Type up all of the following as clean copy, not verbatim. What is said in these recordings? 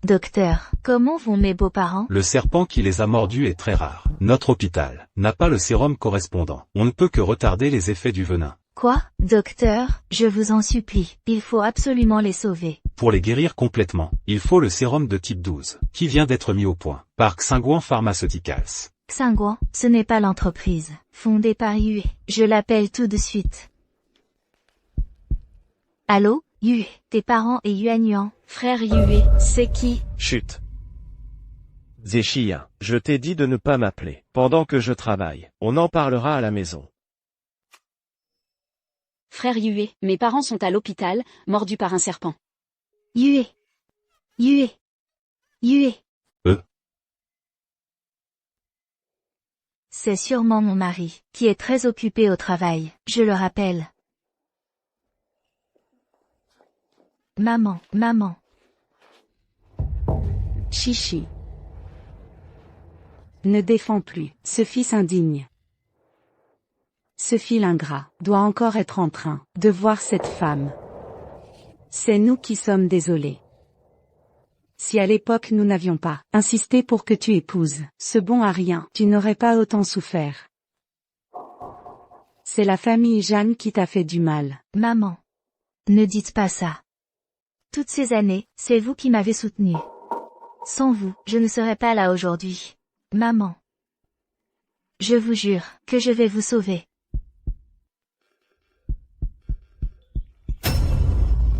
Docteur, comment vont mes beaux-parents? Le serpent qui les a mordus est très rare. Notre hôpital n'a pas le sérum correspondant. On ne peut que retarder les effets du venin. Quoi? Docteur, je vous en supplie, il faut absolument les sauver. Pour les guérir complètement, il faut le sérum de type 12, qui vient d'être mis au point par Xinguan Pharmaceuticals. Xinguan, ce n'est pas l'entreprise fondée par Yue. Je l'appelle tout de suite. Allô, Yue, tes parents et Yuanyuan, frère Yue, c'est qui? Chut. Zéchia, je t'ai dit de ne pas m'appeler pendant que je travaille. On en parlera à la maison. Frère Yue, mes parents sont à l'hôpital, mordus par un serpent. Yue. Yue. Yue. C'est sûrement mon mari, qui est très occupé au travail, je le rappelle. Maman. Chichi. Ne défends plus, ce fils indigne. Ce fil ingrat doit encore être en train de voir cette femme. C'est nous qui sommes désolés. Si à l'époque nous n'avions pas insisté pour que tu épouses ce bon à rien, tu n'aurais pas autant souffert. C'est la famille Jeanne qui t'a fait du mal. Maman. Ne dites pas ça. Toutes ces années, c'est vous qui m'avez soutenue. Sans vous, je ne serais pas là aujourd'hui. Maman. Je vous jure que je vais vous sauver.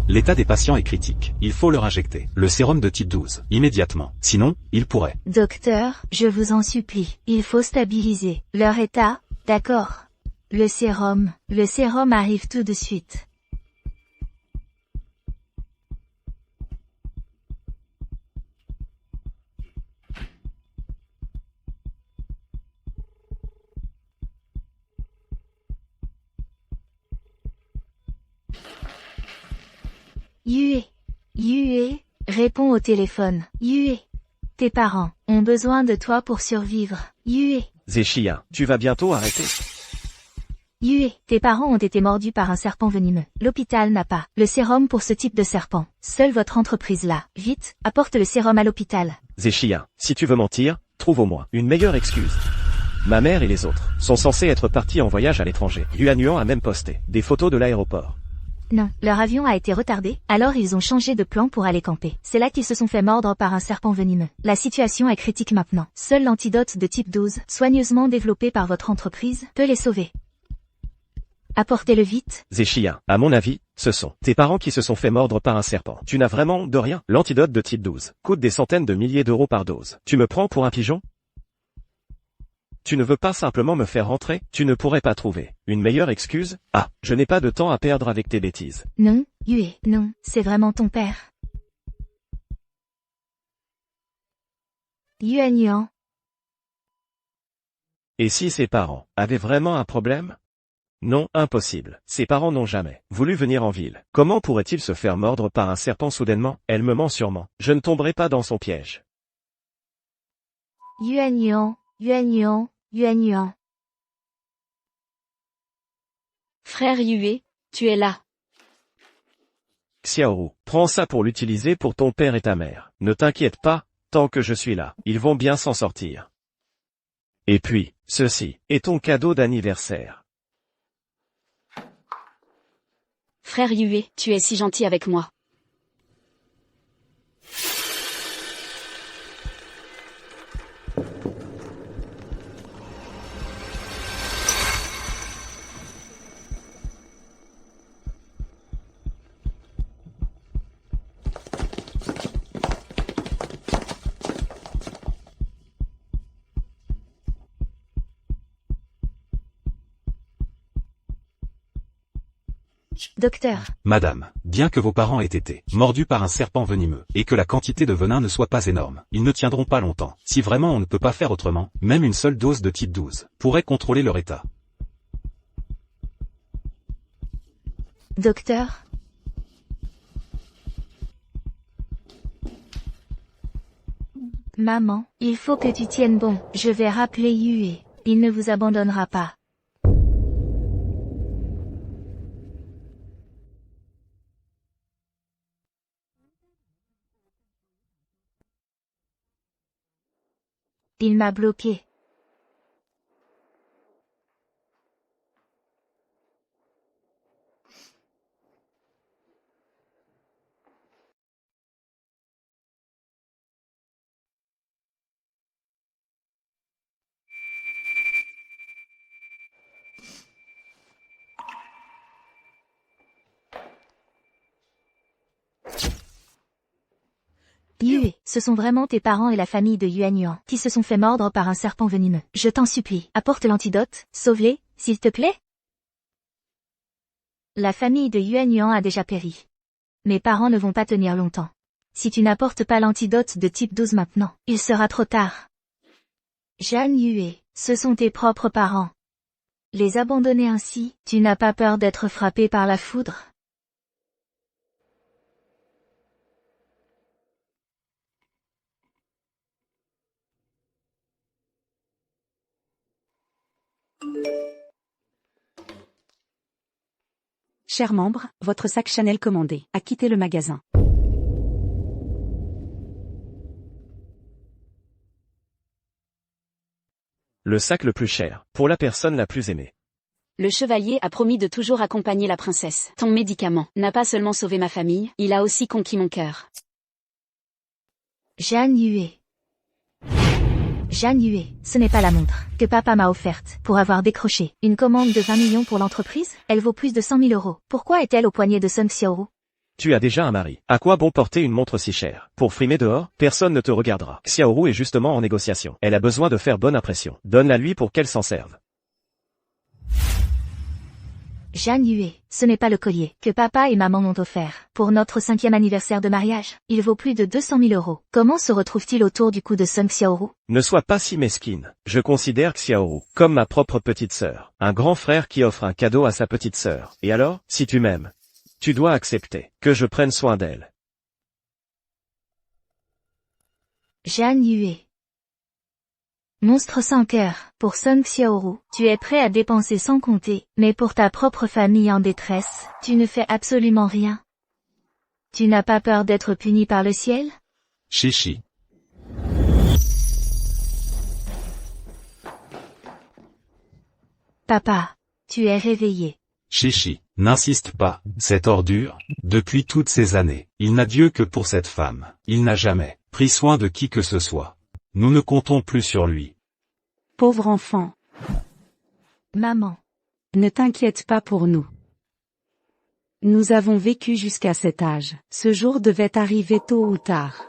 L'état des patients est critique. Il faut leur injecter le sérum de type 12, immédiatement. Sinon, ils pourraient. Docteur, je vous en supplie, il faut stabiliser leur état, d'accord? Le sérum arrive tout de suite. Yue, réponds au téléphone. Yue, tes parents ont besoin de toi pour survivre. Yue, Zéchia, tu vas bientôt arrêter. Yue, tes parents ont été mordus par un serpent venimeux. L'hôpital n'a pas le sérum pour ce type de serpent. Seule votre entreprise l'a. Vite, apporte le sérum à l'hôpital. Zéchia, si tu veux mentir, trouve au moins une meilleure excuse. Ma mère et les autres sont censés être partis en voyage à l'étranger. Yuanyuan a même posté des photos de l'aéroport. Non, leur avion a été retardé, alors ils ont changé de plan pour aller camper. C'est là qu'ils se sont fait mordre par un serpent venimeux. La situation est critique maintenant. Seul l'antidote de type 12, soigneusement développé par votre entreprise, peut les sauver. Apportez-le vite. Zéchia, à mon avis, ce sont tes parents qui se sont fait mordre par un serpent. Tu n'as vraiment de rien. L'antidote de type 12 coûte des centaines de milliers d'euros par dose. Tu me prends pour un pigeon? Tu ne veux pas simplement me faire rentrer? Tu ne pourrais pas trouver une meilleure excuse? Ah, je n'ai pas de temps à perdre avec tes bêtises. Non, Yue, non, c'est vraiment ton père. Yuanyuan. Et si ses parents avaient vraiment un problème? Non, impossible. Ses parents n'ont jamais voulu venir en ville. Comment pourrait-il se faire mordre par un serpent soudainement? Elle me ment sûrement. Je ne tomberai pas dans son piège. Yuanyuan. Frère Yue, tu es là. Xiaoru, prends ça pour l'utiliser pour ton père et ta mère. Ne t'inquiète pas, tant que je suis là, ils vont bien s'en sortir. Et puis, ceci est ton cadeau d'anniversaire. Frère Yue, tu es si gentil avec moi. Docteur. Madame, bien que vos parents aient été mordus par un serpent venimeux, et que la quantité de venin ne soit pas énorme, ils ne tiendront pas longtemps. Si vraiment on ne peut pas faire autrement, même une seule dose de type 12 pourrait contrôler leur état. Docteur. Maman, il faut que tu tiennes bon. Je vais rappeler Yue. Il ne vous abandonnera pas. Il m'a bloqué. Yue, ce sont vraiment tes parents et la famille de Yuan Yuan qui se sont fait mordre par un serpent venimeux. Je t'en supplie, apporte l'antidote, sauve-les, s'il te plaît. La famille de Yuan Yuan a déjà péri. Mes parents ne vont pas tenir longtemps. Si tu n'apportes pas l'antidote de type 12 maintenant, il sera trop tard. Jeanne Yue, ce sont tes propres parents. Les abandonner ainsi, tu n'as pas peur d'être frappé par la foudre? Chers membres, votre sac Chanel commandé a quitté le magasin. Le sac le plus cher, pour la personne la plus aimée. Le chevalier a promis de toujours accompagner la princesse. Ton médicament n'a pas seulement sauvé ma famille, il a aussi conquis mon cœur. Jeanne Yue. Jeanne Yue, ce n'est pas la montre que papa m'a offerte pour avoir décroché une commande de 20 millions pour l'entreprise. Elle vaut plus de 100 000 euros. Pourquoi est-elle au poignet de Sung Xiaoru? Tu as déjà un mari. À quoi bon porter une montre si chère? Pour frimer dehors, personne ne te regardera. Xiaoru est justement en négociation. Elle a besoin de faire bonne impression. Donne-la lui pour qu'elle s'en serve. Jeanne Yue, ce n'est pas le collier que papa et maman m'ont offert pour notre 5e anniversaire de mariage. Il vaut plus de 200 000 euros. Comment se retrouve-t-il autour du cou de Sung Xiaoru? Ne sois pas si mesquine. Je considère Xiaoru comme ma propre petite sœur. Un grand frère qui offre un cadeau à sa petite sœur. Et alors, si tu m'aimes, tu dois accepter que je prenne soin d'elle. Jeanne Yue. Monstre sans cœur, pour Sung Xiaoru, tu es prêt à dépenser sans compter, mais pour ta propre famille en détresse, tu ne fais absolument rien. Tu n'as pas peur d'être puni par le ciel? Chichi. Papa, tu es réveillé. Chichi, n'insiste pas, cette ordure, depuis toutes ces années, il n'a Dieu que pour cette femme. Il n'a jamais pris soin de qui que ce soit. Nous ne comptons plus sur lui. Pauvre enfant, Maman. ne t'inquiète pas pour nous. Nous avons vécu jusqu'à cet âge. Ce jour devait arriver tôt ou tard.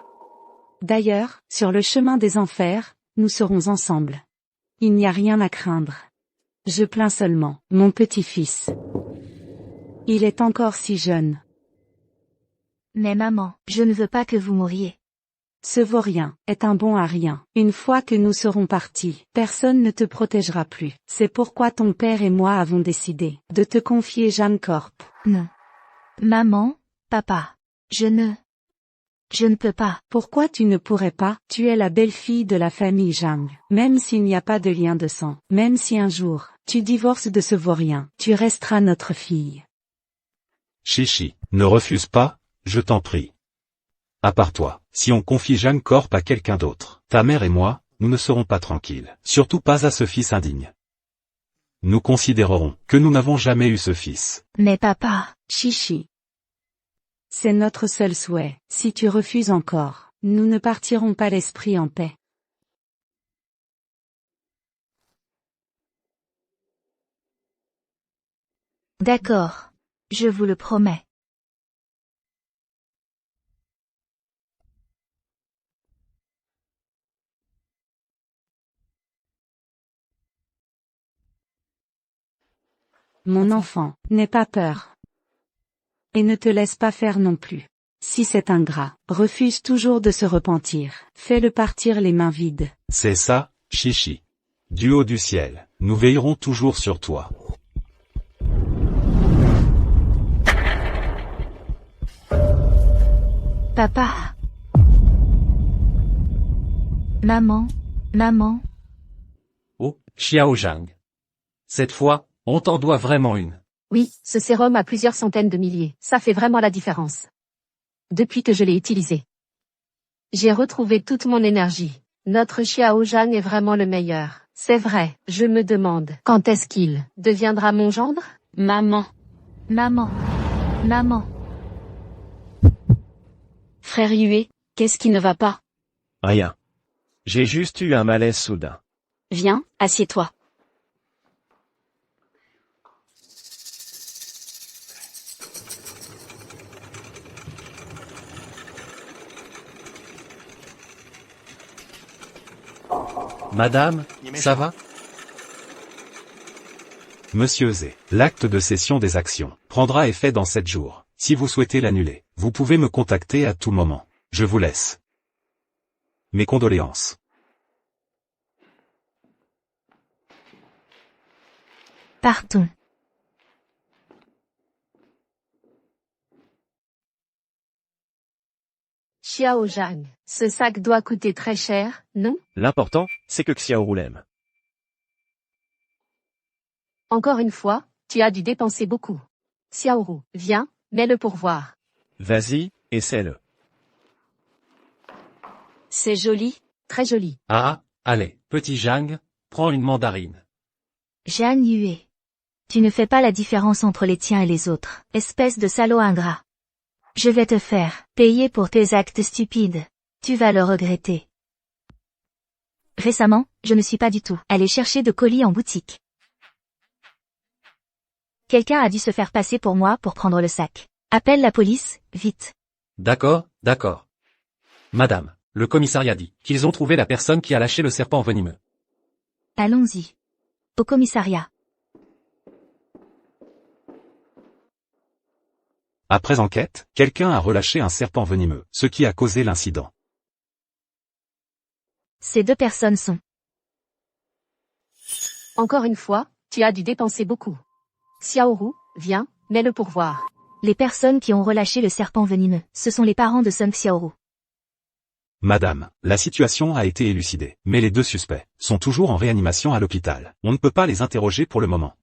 D'ailleurs, sur le chemin des enfers, nous serons ensemble. Il n'y a rien à craindre. Je plains seulement mon petit-fils. Il est encore si jeune. Mais maman, je ne veux pas que vous mouriez. Ce vaurien est un bon à rien. Une fois que nous serons partis, personne ne te protégera plus. C'est pourquoi ton père et moi avons décidé de te confier Jeanne Corp. Non. Maman, papa, je ne peux pas. Pourquoi tu ne pourrais pas? Tu es la belle-fille de la famille Zhang. Même s'il n'y a pas de lien de sang, même si un jour, tu divorces de ce vaurien, tu resteras notre fille. Chichi, ne refuse pas, je t'en prie. À part toi, si on confie Jeanne Corp à quelqu'un d'autre, ta mère et moi, nous ne serons pas tranquilles. Surtout pas à ce fils indigne. Nous considérerons que nous n'avons jamais eu ce fils. Mais papa, Chichi. C'est notre seul souhait. Si tu refuses encore, nous ne partirons pas l'esprit en paix. d'accord. Je vous le promets. Mon enfant, n'aie pas peur. Et ne te laisse pas faire non plus. Si cet ingrat refuse toujours de se repentir, fais-le partir les mains vides. C'est ça, Chichi. Du haut du ciel, nous veillerons toujours sur toi. Papa. Maman, maman. Oh, Xiao Zhang. Cette fois, on t'en doit vraiment une. Oui, ce sérum a plusieurs centaines de milliers. Ça fait vraiment la différence. Depuis que je l'ai utilisé, j'ai retrouvé toute mon énergie. Notre Xiao Zhang est vraiment le meilleur. C'est vrai, je me demande quand est-ce qu'il deviendra mon gendre? Maman. Maman. Maman. Frère Yue, qu'est-ce qui ne va pas? Rien. J'ai juste eu un malaise soudain. Viens, assieds-toi. Madame, ça va? Monsieur Zé, l'acte de cession des actions prendra effet dans 7 jours. Si vous souhaitez l'annuler, vous pouvez me contacter à tout moment. Je vous laisse. Mes condoléances. Partons. Xiao Zhang, ce sac doit coûter très cher, non? L'important, c'est que Xiaoru l'aime. Encore une fois, tu as dû dépenser beaucoup. Xiaoru, viens, mets-le pour voir. Vas-y, essaie-le. C'est joli. Très joli. Ah, allez, petit Zhang, prends une mandarine. Jeanne Yue. Tu ne fais pas la différence entre les tiens et les autres, espèce de salaud ingrat. Je vais te faire payer pour tes actes stupides. Tu vas le regretter. Récemment, je ne suis pas du tout allé chercher de colis en boutique. Quelqu'un a dû se faire passer pour moi pour prendre le sac. Appelle la police, vite. D'accord, d'accord. Madame, le commissariat dit qu'ils ont trouvé la personne qui a lâché le serpent venimeux. Allons-y. Au commissariat. Après enquête, quelqu'un a relâché un serpent venimeux, ce qui a causé l'incident. Ces 2 personnes sont... Encore une fois, tu as dû dépenser beaucoup. Xiaoru, viens, mets-le pour voir. Les personnes qui ont relâché le serpent venimeux, ce sont les parents de Sun Xiaoru. Madame, la situation a été élucidée, mais les 2 suspects sont toujours en réanimation à l'hôpital. On ne peut pas les interroger pour le moment.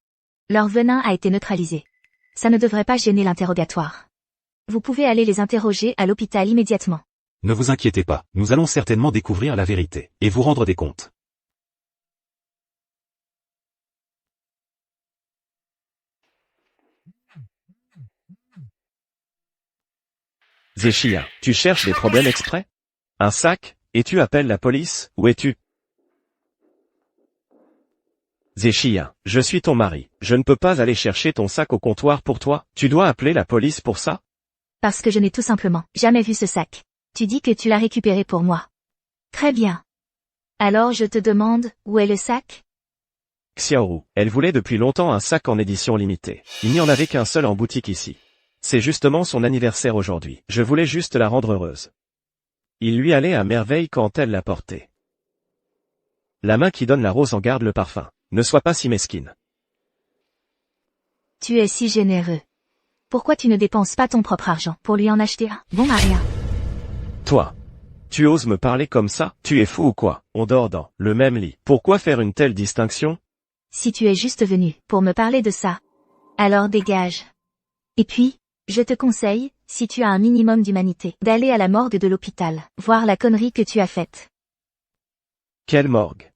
Leur venin a été neutralisé. Ça ne devrait pas gêner l'interrogatoire. Vous pouvez aller les interroger à l'hôpital immédiatement. Ne vous inquiétez pas, nous allons certainement découvrir la vérité, et vous rendre des comptes. Zéchia, tu cherches des problèmes exprès? Un sac? Et tu appelles la police? Où es-tu? Zéchia, je suis ton mari. Je ne peux pas aller chercher ton sac au comptoir pour toi. Tu dois appeler la police pour ça? Parce que je n'ai tout simplement jamais vu ce sac. Tu dis que tu l'as récupéré pour moi. Très bien. Alors je te demande, où est le sac? Xiaoru, elle voulait depuis longtemps un sac en édition limitée. Il n'y en avait qu'un seul en boutique ici. C'est justement son anniversaire aujourd'hui. Je voulais juste la rendre heureuse. Il lui allait à merveille quand elle l'a porté. La main qui donne la rose en garde le parfum. Ne sois pas si mesquine. Tu es si généreux. Pourquoi tu ne dépenses pas ton propre argent pour lui en acheter un? Bon Maria. Toi. Tu oses me parler comme ça? Tu es fou ou quoi? On dort dans le même lit. Pourquoi faire une telle distinction? Si tu es juste venu pour me parler de ça, alors dégage. Et puis, je te conseille, si tu as un minimum d'humanité, d'aller à la morgue de l'hôpital, voir la connerie que tu as faite. Quelle morgue?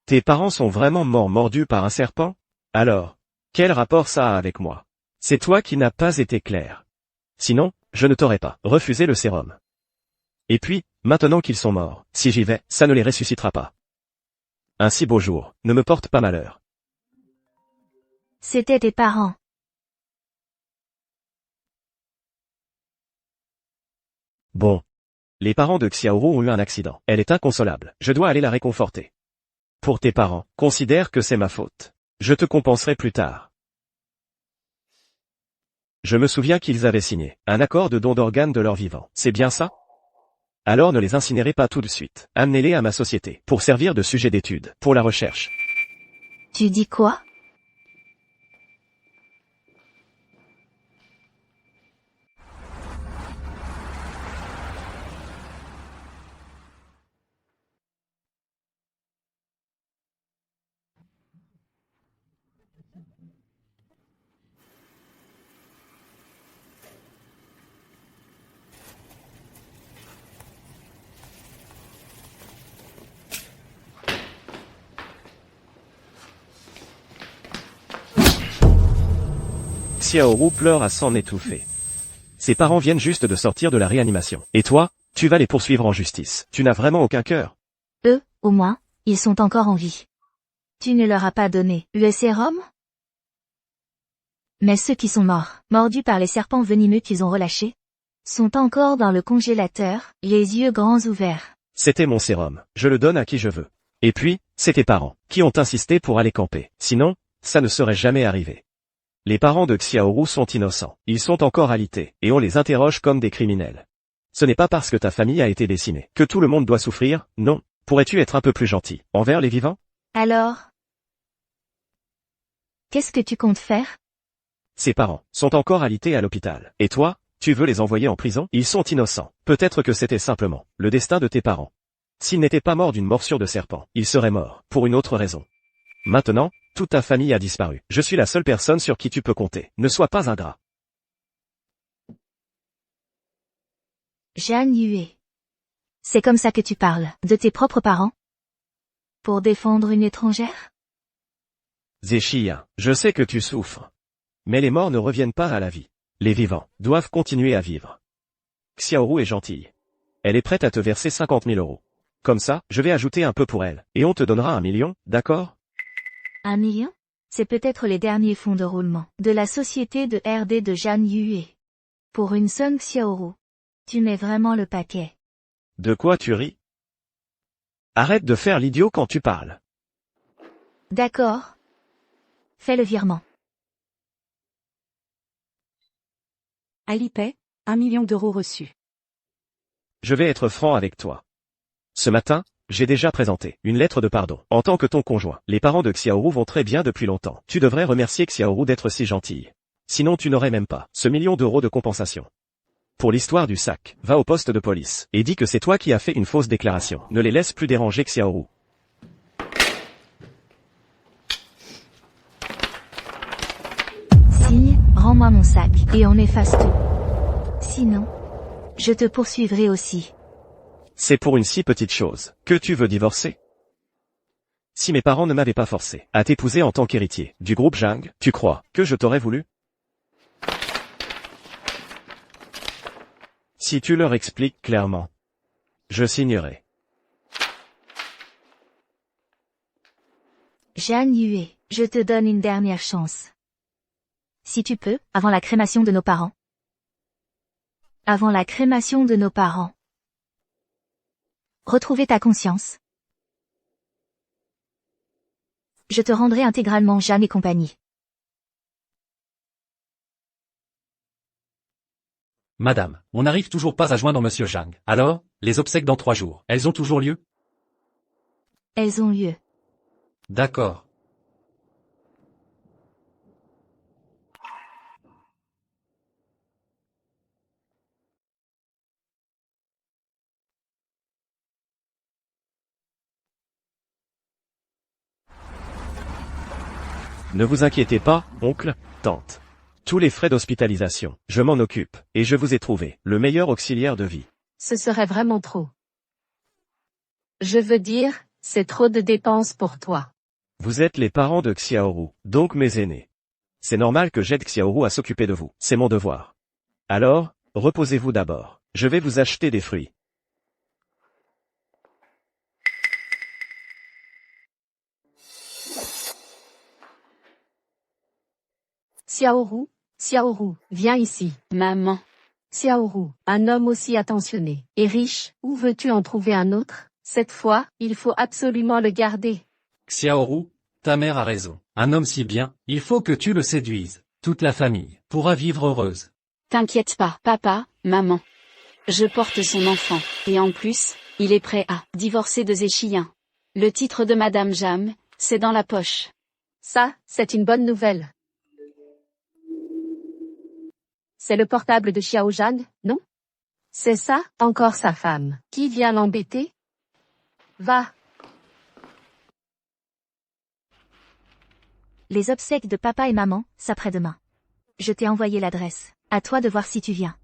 Tes parents sont vraiment morts mordus par un serpent? Alors, quel rapport ça a avec moi? C'est toi qui n'as pas été clair. Sinon, je ne t'aurais pas refusé le sérum. Et puis, maintenant qu'ils sont morts, si j'y vais, ça ne les ressuscitera pas. Un si beau jour, ne me porte pas malheur. C'était tes parents. Bon. Les parents de Xiaoru ont eu un accident. Elle est inconsolable. Je dois aller la réconforter. Pour tes parents, considère que c'est ma faute. Je te compenserai plus tard. Je me souviens qu'ils avaient signé un accord de don d'organes de leur vivant. C'est bien ça? Alors ne les incinérez pas tout de suite. Amenez-les à ma société, pour servir de sujet d'étude, pour la recherche. Tu dis quoi? Xiaoru pleure à s'en étouffer. Ses parents viennent juste de sortir de la réanimation. Et toi, tu vas les poursuivre en justice. Tu n'as vraiment aucun cœur. Eux, au moins, ils sont encore en vie. Tu ne leur as pas donné le sérum? Mais ceux qui sont morts, mordus par les serpents venimeux qu'ils ont relâchés, sont encore dans le congélateur, les yeux grands ouverts. C'était mon sérum. Je le donne à qui je veux. Et puis, c'est tes parents, qui ont insisté pour aller camper. Sinon, ça ne serait jamais arrivé. Les parents de Xiaoru sont innocents. Ils sont encore alités, et on les interroge comme des criminels. Ce n'est pas parce que ta famille a été décimée que tout le monde doit souffrir, non. Pourrais-tu être un peu plus gentil envers les vivants? Alors? Qu'est-ce que tu comptes faire? Ses parents sont encore alités à l'hôpital. Et toi, tu veux les envoyer en prison? Ils sont innocents. Peut-être que c'était simplement le destin de tes parents. S'ils n'étaient pas morts d'une morsure de serpent, ils seraient morts pour une autre raison. Maintenant, toute ta famille a disparu. Je suis la seule personne sur qui tu peux compter. Ne sois pas ingrat. Zhang Yue. C'est comme ça que tu parles, de tes propres parents? Pour défendre une étrangère? Zéchia, je sais que tu souffres. Mais les morts ne reviennent pas à la vie. Les vivants doivent continuer à vivre. Xiaoru est gentille. Elle est prête à te verser 50 000 euros. Comme ça, je vais ajouter un peu pour elle, et on te donnera 1 million, d'accord? 1 million? C'est peut-être les derniers fonds de roulement de la société de RD de Zhang Yue. Pour une Song Xiaoru. Tu mets vraiment le paquet. De quoi tu ris? Arrête de faire l'idiot quand tu parles. D'accord. Fais le virement. Alipay, 1 million d'euros reçus. Je vais être franc avec toi. Ce matin, j'ai déjà présenté une lettre de pardon. En tant que ton conjoint, les parents de Xiaoru vont très bien depuis longtemps. Tu devrais remercier Xiaoru d'être si gentille. Sinon tu n'aurais même pas ce 1 million d'euros de compensation. Pour l'histoire du sac, va au poste de police et dis que c'est toi qui as fait une fausse déclaration. Ne les laisse plus déranger Xiaoru. Signe, rends-moi mon sac, et on efface tout. Sinon, je te poursuivrai aussi. C'est pour une si petite chose que tu veux divorcer? Si mes parents ne m'avaient pas forcé à t'épouser en tant qu'héritier du groupe Zhang, tu crois que je t'aurais voulu? Si tu leur expliques clairement, je signerai. Zhang Yue, je te donne une dernière chance. Si tu peux, avant la crémation de nos parents. Avant la crémation de nos parents. Retrouver ta conscience. Je te rendrai intégralement Jeanne et compagnie. Madame, on n'arrive toujours pas à joindre Monsieur Zhang. Alors, les obsèques dans 3 jours, elles ont toujours lieu? Elles ont lieu. D'accord. Ne vous inquiétez pas, oncle, tante. Tous les frais d'hospitalisation, je m'en occupe, et je vous ai trouvé le meilleur auxiliaire de vie. Ce serait vraiment trop. Je veux dire, c'est trop de dépenses pour toi. Vous êtes les parents de Xiaoru, donc mes aînés. C'est normal que j'aide Xiaoru à s'occuper de vous, c'est mon devoir. Alors, reposez-vous d'abord. Je vais vous acheter des fruits. Xiaoru, Xiaoru, viens ici. Maman. Xiaoru, un homme aussi attentionné et riche, où veux-tu en trouver un autre? Cette fois, il faut absolument le garder. Xiaoru, ta mère a raison. Un homme si bien, il faut que tu le séduises. Toute la famille pourra vivre heureuse. T'inquiète pas, papa, maman. Je porte son enfant, et en plus, il est prêt à divorcer de Zéchien. Le titre de Madame Jam, c'est dans la poche. Ça, c'est une bonne nouvelle. C'est le portable de Xiao Zhang, non? C'est ça, encore sa femme. Qui vient l'embêter? Va. Les obsèques de papa et maman, s'après-demain. Je t'ai envoyé l'adresse. À toi de voir si tu viens.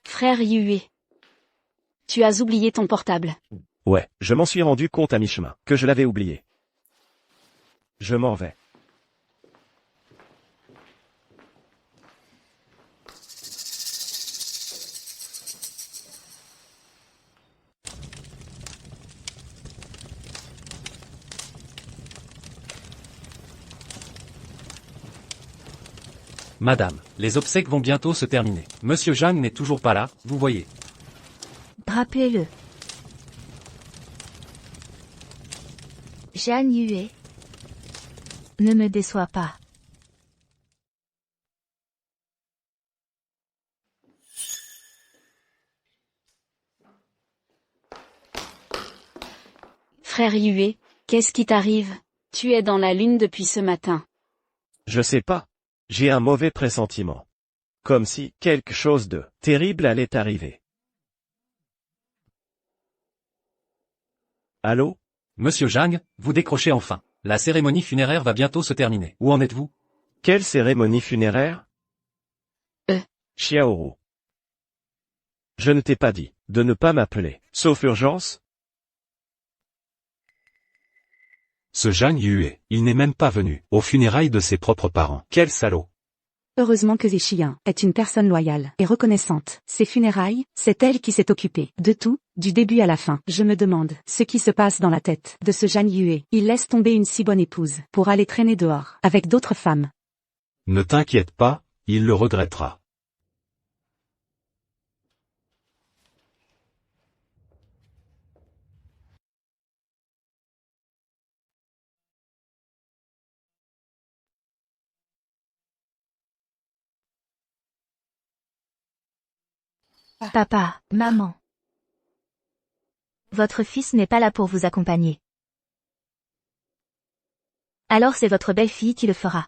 Frère Yue. Tu as oublié ton portable. Ouais, je m'en suis rendu compte à mi-chemin, que je l'avais oublié. Je m'en vais. Madame, les obsèques vont bientôt se terminer. Monsieur Zhang n'est toujours pas là, vous voyez. Rappelez-le. Zhang Yue. Ne me déçois pas. Frère Yue, qu'est-ce qui t'arrive? Tu es dans la lune depuis ce matin. Je sais pas. J'ai un mauvais pressentiment. Comme si quelque chose de terrible allait arriver. Allô? Monsieur Zhang, vous décrochez enfin. La cérémonie funéraire va bientôt se terminer. Où en êtes-vous? Quelle cérémonie funéraire? Euh. Xiaoru. Je ne t'ai pas dit de ne pas m'appeler, sauf urgence? Ce Zhang Yue, il n'est même pas venu aux funérailles de ses propres parents. Quel salaud! Heureusement que Zé Xiyan est une personne loyale et reconnaissante. Ses funérailles, c'est elle qui s'est occupée de tout, du début à la fin. Je me demande ce qui se passe dans la tête de ce Zhang Yue. Il laisse tomber une si bonne épouse pour aller traîner dehors avec d'autres femmes. Ne t'inquiète pas, il le regrettera. Papa, maman. Votre fils n'est pas là pour vous accompagner. Alors c'est votre belle-fille qui le fera.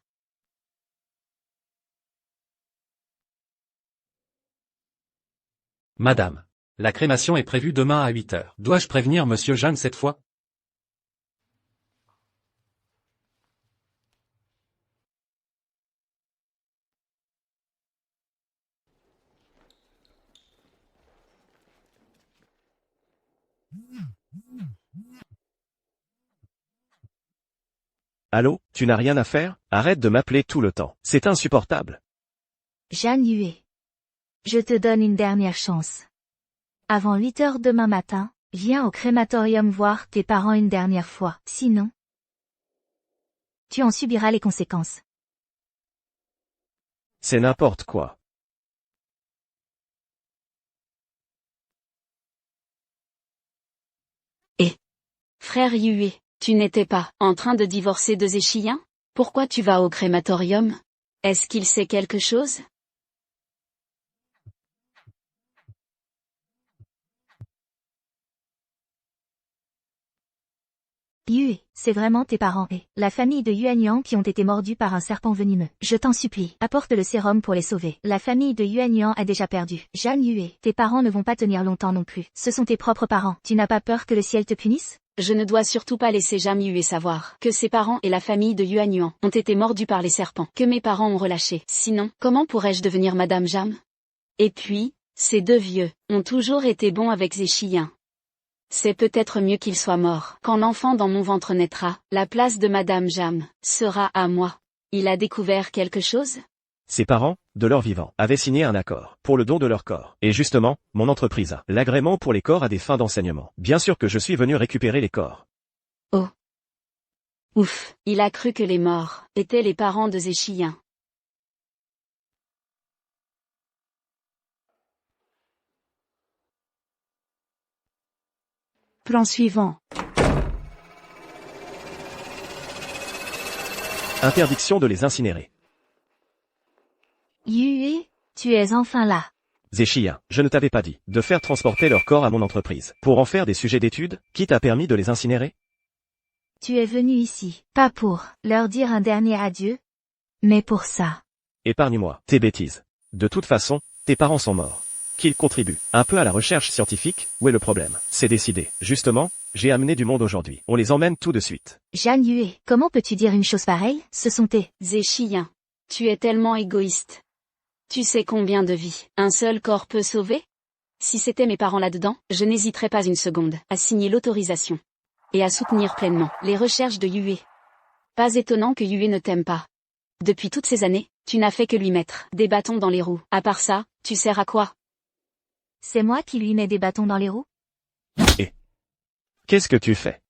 Madame, la crémation est prévue demain à 8 heures. Dois-je prévenir Monsieur Zhang cette fois? Allô? Tu n'as rien à faire? Arrête de m'appeler tout le temps. C'est insupportable. Zhang Yue. Je te donne une dernière chance. Avant 8 heures demain matin, viens au crématorium voir tes parents une dernière fois. Sinon, tu en subiras les conséquences. C'est n'importe quoi. Frère Yue, tu n'étais pas en train de divorcer de Zé Xiyan? Pourquoi tu vas au crématorium? Est-ce qu'il sait quelque chose? Yue, c'est vraiment tes parents et la famille de Yuanyang qui ont été mordus par un serpent venimeux. Je t'en supplie, apporte le sérum pour les sauver. La famille de Yuanyang a déjà perdu. Zhang Yue, tes parents ne vont pas tenir longtemps non plus. Ce sont tes propres parents. Tu n'as pas peur que le ciel te punisse? Je ne dois surtout pas laisser Zhang Yue savoir que ses parents et la famille de Yuanyuan ont été mordus par les serpents, que mes parents ont relâché. Sinon, comment pourrais-je devenir Madame Zhang? Et puis, ces deux vieux ont toujours été bons avec Zé Xiyan. C'est peut-être mieux qu'il soit mort. Quand l'enfant dans mon ventre naîtra, la place de Madame Zhang sera à moi. Il a découvert quelque chose? Ses parents, de leur vivant, avaient signé un accord pour le don de leur corps. Et justement, mon entreprise a l'agrément pour les corps à des fins d'enseignement. Bien sûr que je suis venu récupérer les corps. Oh. Ouf, il a cru que les morts étaient les parents de Zé Xiyan. Plan suivant. Interdiction de les incinérer. Yue, tu es enfin là. Zé Xiyan, je ne t'avais pas dit de faire transporter leur corps à mon entreprise pour en faire des sujets d'études, qui t'a permis de les incinérer? Tu es venu ici, pas pour leur dire un dernier adieu, mais pour ça. Épargne-moi tes bêtises. De toute façon, tes parents sont morts. Qu'ils contribuent un peu à la recherche scientifique, où est le problème? C'est décidé. Justement, j'ai amené du monde aujourd'hui. On les emmène tout de suite. Zhang Yue, comment peux-tu dire une chose pareille? Ce sont tes... Zé Xiyan, tu es tellement égoïste. Tu sais combien de vies un seul corps peut sauver? Si c'était mes parents là-dedans, je n'hésiterais pas une seconde à signer l'autorisation. Et à soutenir pleinement les recherches de Yue. Pas étonnant que Yue ne t'aime pas. Depuis toutes ces années, tu n'as fait que lui mettre des bâtons dans les roues. À part ça, tu sers à quoi? C'est moi qui lui mets des bâtons dans les roues? Qu'est-ce que tu fais?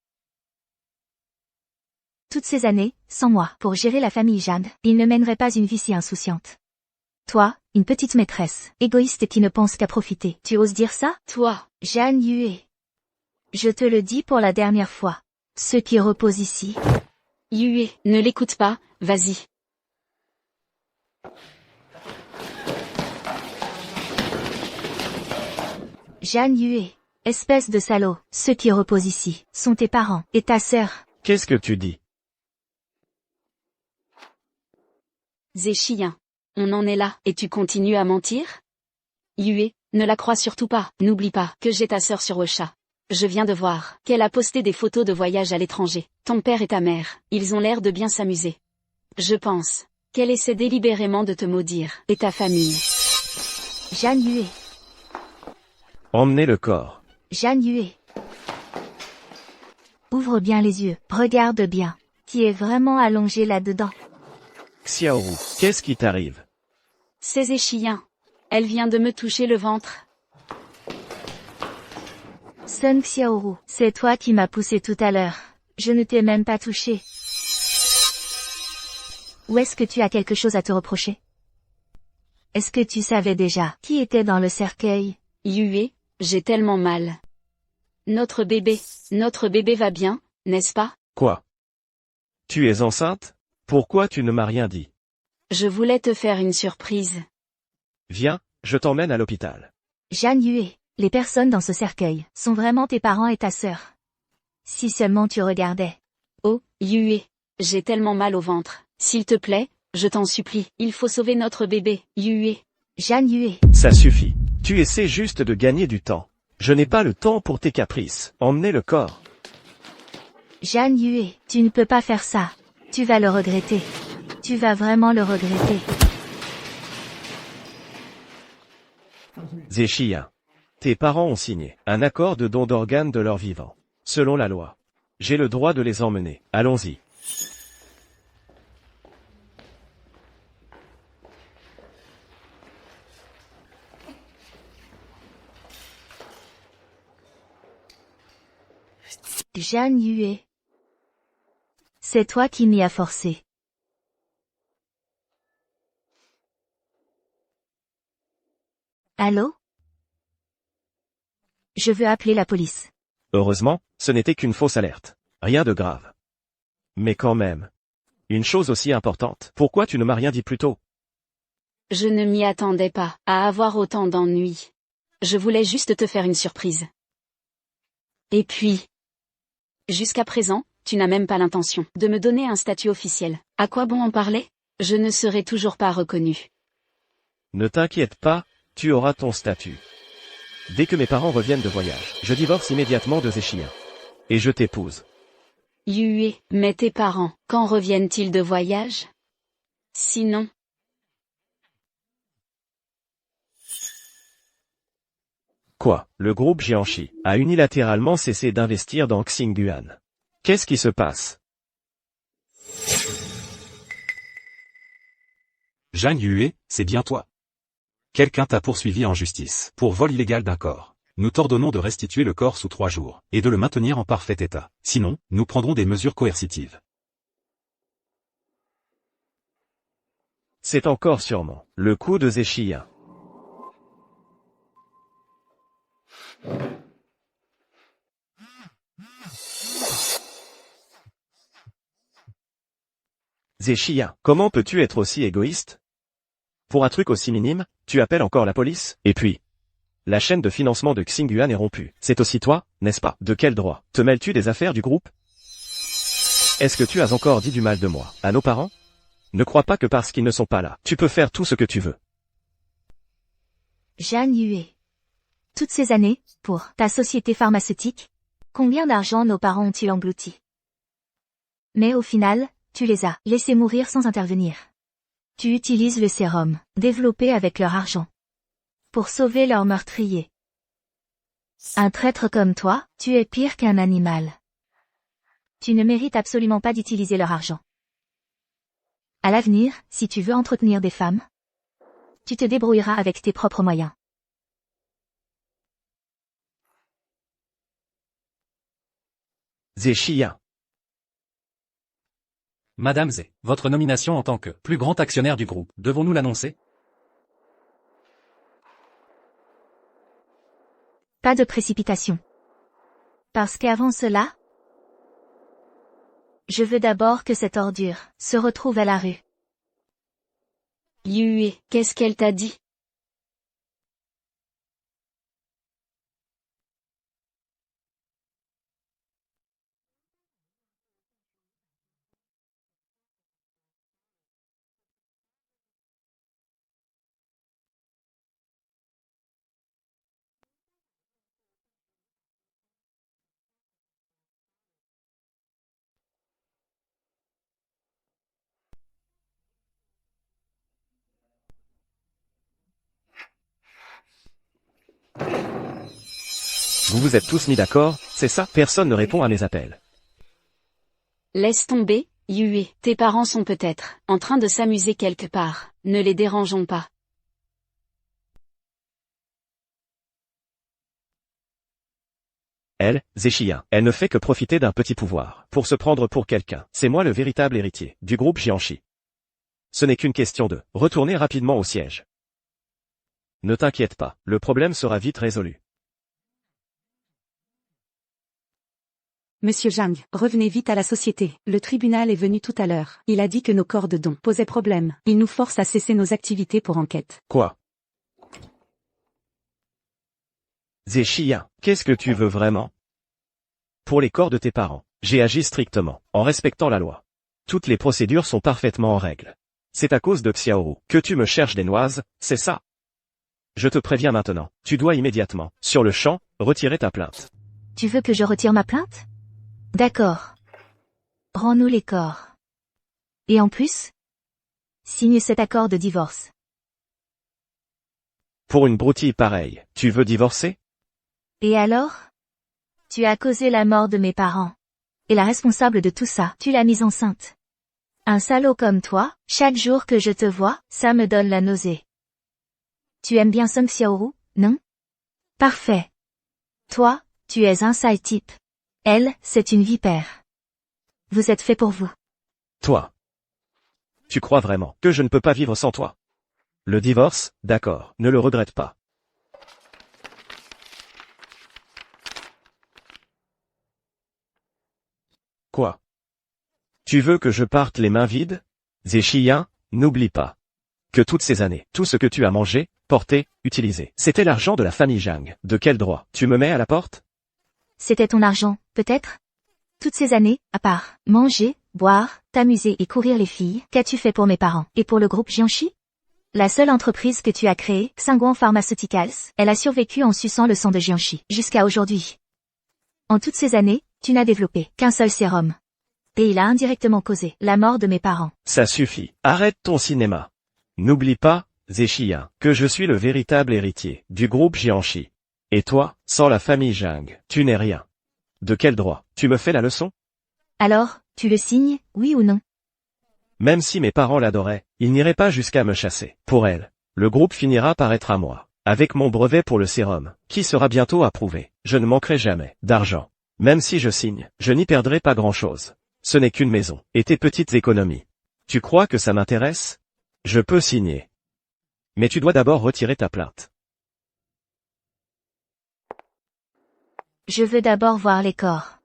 Toutes ces années, sans moi, pour gérer la famille Jeanne, il ne mènerait pas une vie si insouciante. Toi, une petite maîtresse, égoïste qui ne pense qu'à profiter. Tu oses dire ça? Toi, Jeanne Yue. Je te le dis pour la dernière fois. Ceux qui reposent ici. Yue, ne l'écoute pas, vas-y. Jeanne Yue. Espèce de salaud, ceux qui reposent ici sont tes parents et ta sœur. Qu'est-ce que tu dis? Zéchien. On en est là, et tu continues à mentir? Yue, ne la crois surtout pas, n'oublie pas que j'ai ta sœur sur Ocha. Je viens de voir qu'elle a posté des photos de voyage à l'étranger. Ton père et ta mère, ils ont l'air de bien s'amuser. Je pense qu'elle essaie délibérément de te maudire, et ta famille. Jeanne Yue. Emmenez le corps. Jeanne Yue. Ouvre bien les yeux, regarde bien. Qui est vraiment allongé là-dedans? Xiaoru, qu'est-ce qui t'arrive? C'est Zéchien. Elle vient de me toucher le ventre. Sun Xiaoru, c'est toi qui m'as poussé tout à l'heure. Je ne t'ai même pas touché. Ou est-ce que tu as quelque chose à te reprocher? Est-ce que tu savais déjà qui était dans le cercueil? Yue, j'ai tellement mal. Notre bébé va bien, n'est-ce pas? Quoi? Tu es enceinte? Pourquoi tu ne m'as rien dit? Je voulais te faire une surprise. Viens, je t'emmène à l'hôpital. Jeanne Yue, les personnes dans ce cercueil sont vraiment tes parents et ta sœur. Si seulement tu regardais. Oh, Yue, j'ai tellement mal au ventre. S'il te plaît, je t'en supplie, il faut sauver notre bébé, Yue. Jeanne Yue. Ça suffit. Tu essaies juste de gagner du temps. Je n'ai pas le temps pour tes caprices. Emmenez le corps. Jeanne Yue, tu ne peux pas faire ça. Tu vas le regretter. Tu vas vraiment le regretter. Zéchien. Tes parents ont signé un accord de don d'organes de leur vivant. Selon la loi. J'ai le droit de les emmener. Allons-y. Jeanne Yue. C'est toi qui m'y as forcé. Allô? Je veux appeler la police. Heureusement, ce n'était qu'une fausse alerte. Rien de grave. Mais quand même. Une chose aussi importante. Pourquoi tu ne m'as rien dit plus tôt? Je ne m'y attendais pas à avoir autant d'ennuis. Je voulais juste te faire une surprise. Et puis, jusqu'à présent, tu n'as même pas l'intention de me donner un statut officiel. À quoi bon en parler? Je ne serai toujours pas reconnu. Ne t'inquiète pas, tu auras ton statut. Dès que mes parents reviennent de voyage, je divorce immédiatement de Zéchien. Et je t'épouse. Yue, mais tes parents, quand reviennent-ils de voyage? Sinon... Quoi? Le groupe Jiangxi a unilatéralement cessé d'investir dans Xingyuan. Qu'est-ce qui se passe? Jeanne Yue, c'est bien toi. Quelqu'un t'a poursuivi en justice pour vol illégal d'un corps. Nous t'ordonnons de restituer le corps sous 3 jours, et de le maintenir en parfait état. Sinon, nous prendrons des mesures coercitives. C'est encore sûrement le coup de Zéchien. Zéchien, comment peux-tu être aussi égoïste? Pour un truc aussi minime, tu appelles encore la police? Et puis, la chaîne de financement de Xingyuan est rompue. C'est aussi toi, n'est-ce pas? De quel droit? Te mêles-tu des affaires du groupe? Est-ce que tu as encore dit du mal de moi à nos parents? Ne crois pas que parce qu'ils ne sont pas là, tu peux faire tout ce que tu veux. Jeanne Yue. Toutes ces années, pour ta société pharmaceutique, combien d'argent nos parents ont-ils englouti? Mais au final, tu les as laissés mourir sans intervenir. Tu utilises le sérum, développé avec leur argent, pour sauver leur meurtrier. Un traître comme toi, tu es pire qu'un animal. Tu ne mérites absolument pas d'utiliser leur argent. À l'avenir, si tu veux entretenir des femmes, tu te débrouilleras avec tes propres moyens. Zhe Xiyan. Madame Zé, votre nomination en tant que plus grand actionnaire du groupe, devons-nous l'annoncer? Pas de précipitation. Parce qu'avant cela, je veux d'abord que cette ordure se retrouve à la rue. Yue, qu'est-ce qu'elle t'a dit? Vous vous êtes tous mis d'accord, c'est ça? Personne ne répond à mes appels. Laisse tomber, Yue, tes parents sont peut-être en train de s'amuser quelque part, ne les dérangeons pas. Elle, Zhe Xiyan, elle ne fait que profiter d'un petit pouvoir pour se prendre pour quelqu'un. C'est moi le véritable héritier du groupe Jiangxi. Ce n'est qu'une question de retourner rapidement au siège. Ne t'inquiète pas, le problème sera vite résolu. Monsieur Zhang, revenez vite à la société. Le tribunal est venu tout à l'heure. Il a dit que nos corps de dons posaient problème. Il nous force à cesser nos activités pour enquête. Quoi? Zhe Xiyan, qu'est-ce que tu veux vraiment? Pour les corps de tes parents, j'ai agi strictement, en respectant la loi. Toutes les procédures sont parfaitement en règle. C'est à cause de Xiaoru que tu me cherches des noises, c'est ça? Je te préviens maintenant, tu dois immédiatement, sur le champ, retirer ta plainte. Tu veux que je retire ma plainte? D'accord. Rends-nous les corps. Et en plus, signe cet accord de divorce. Pour une broutille pareille, tu veux divorcer? Et alors? Tu as causé la mort de mes parents. Et la responsable de tout ça, tu l'as mise enceinte. Un salaud comme toi, chaque jour que je te vois, ça me donne la nausée. Tu aimes bien Song Xiaoru, non? Parfait. Toi, tu es un sale type. Elle, c'est une vipère. Vous êtes fait pour vous. Toi. Tu crois vraiment que je ne peux pas vivre sans toi? Le divorce, d'accord, ne le regrette pas. Quoi? Tu veux que je parte les mains vides? Zhe Xiyan, n'oublie pas que toutes ces années, tout ce que tu as mangé, porté, utilisé, c'était l'argent de la famille Zhang. De quel droit tu me mets à la porte? C'était ton argent, peut-être? Toutes ces années, à part manger, boire, t'amuser et courir les filles, qu'as-tu fait pour mes parents et pour le groupe Jiangxi? La seule entreprise que tu as créée, Xinguang Pharmaceuticals, elle a survécu en suçant le sang de Jiangxi, jusqu'à aujourd'hui. En toutes ces années, tu n'as développé qu'un seul sérum. Et il a indirectement causé la mort de mes parents. Ça suffit, arrête ton cinéma. N'oublie pas, Zhe Xiyan, que je suis le véritable héritier du groupe Jiangxi. Et toi, sans la famille Zhang, tu n'es rien. De quel droit tu me fais la leçon? Alors, tu le signes, oui ou non? Même si mes parents l'adoraient, ils n'iraient pas jusqu'à me chasser. Pour elle, le groupe finira par être à moi. Avec mon brevet pour le sérum, qui sera bientôt approuvé, je ne manquerai jamais d'argent. Même si je signe, je n'y perdrai pas grand-chose. Ce n'est qu'une maison, et tes petites économies. Tu crois que ça m'intéresse? Je peux signer. Mais tu dois d'abord retirer ta plainte. Je veux d'abord voir les corps.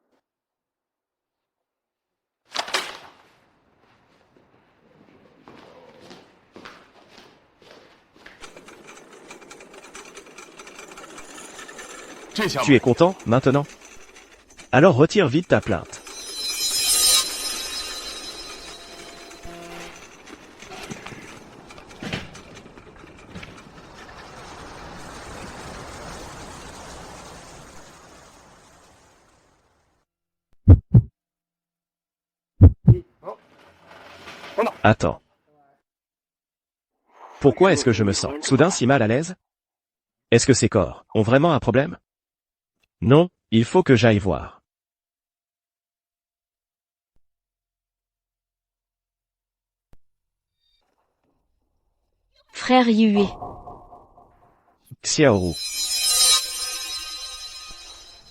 Tu es content, maintenant? Alors retire vite ta plainte. Attends. Pourquoi est-ce que je me sens soudain si mal à l'aise? Est-ce que ces corps ont vraiment un problème? Non, il faut que j'aille voir. Frère Yue. Xiaoru.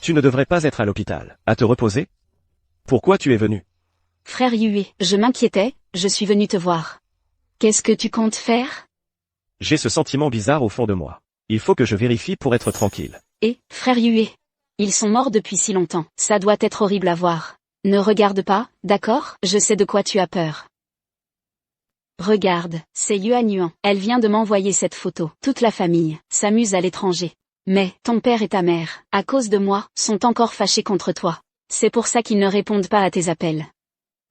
Tu ne devrais pas être à l'hôpital. À te reposer? Pourquoi tu es venu? Frère Yue, je m'inquiétais, je suis venu te voir. Qu'est-ce que tu comptes faire? J'ai ce sentiment bizarre au fond de moi. Il faut que je vérifie pour être tranquille. Et, frère Yue, ils sont morts depuis si longtemps, ça doit être horrible à voir. Ne regarde pas, d'accord? Je sais de quoi tu as peur. Regarde, c'est Yuan Yuan. Elle vient de m'envoyer cette photo. Toute la famille s'amuse à l'étranger. Mais, ton père et ta mère, à cause de moi, sont encore fâchés contre toi. C'est pour ça qu'ils ne répondent pas à tes appels.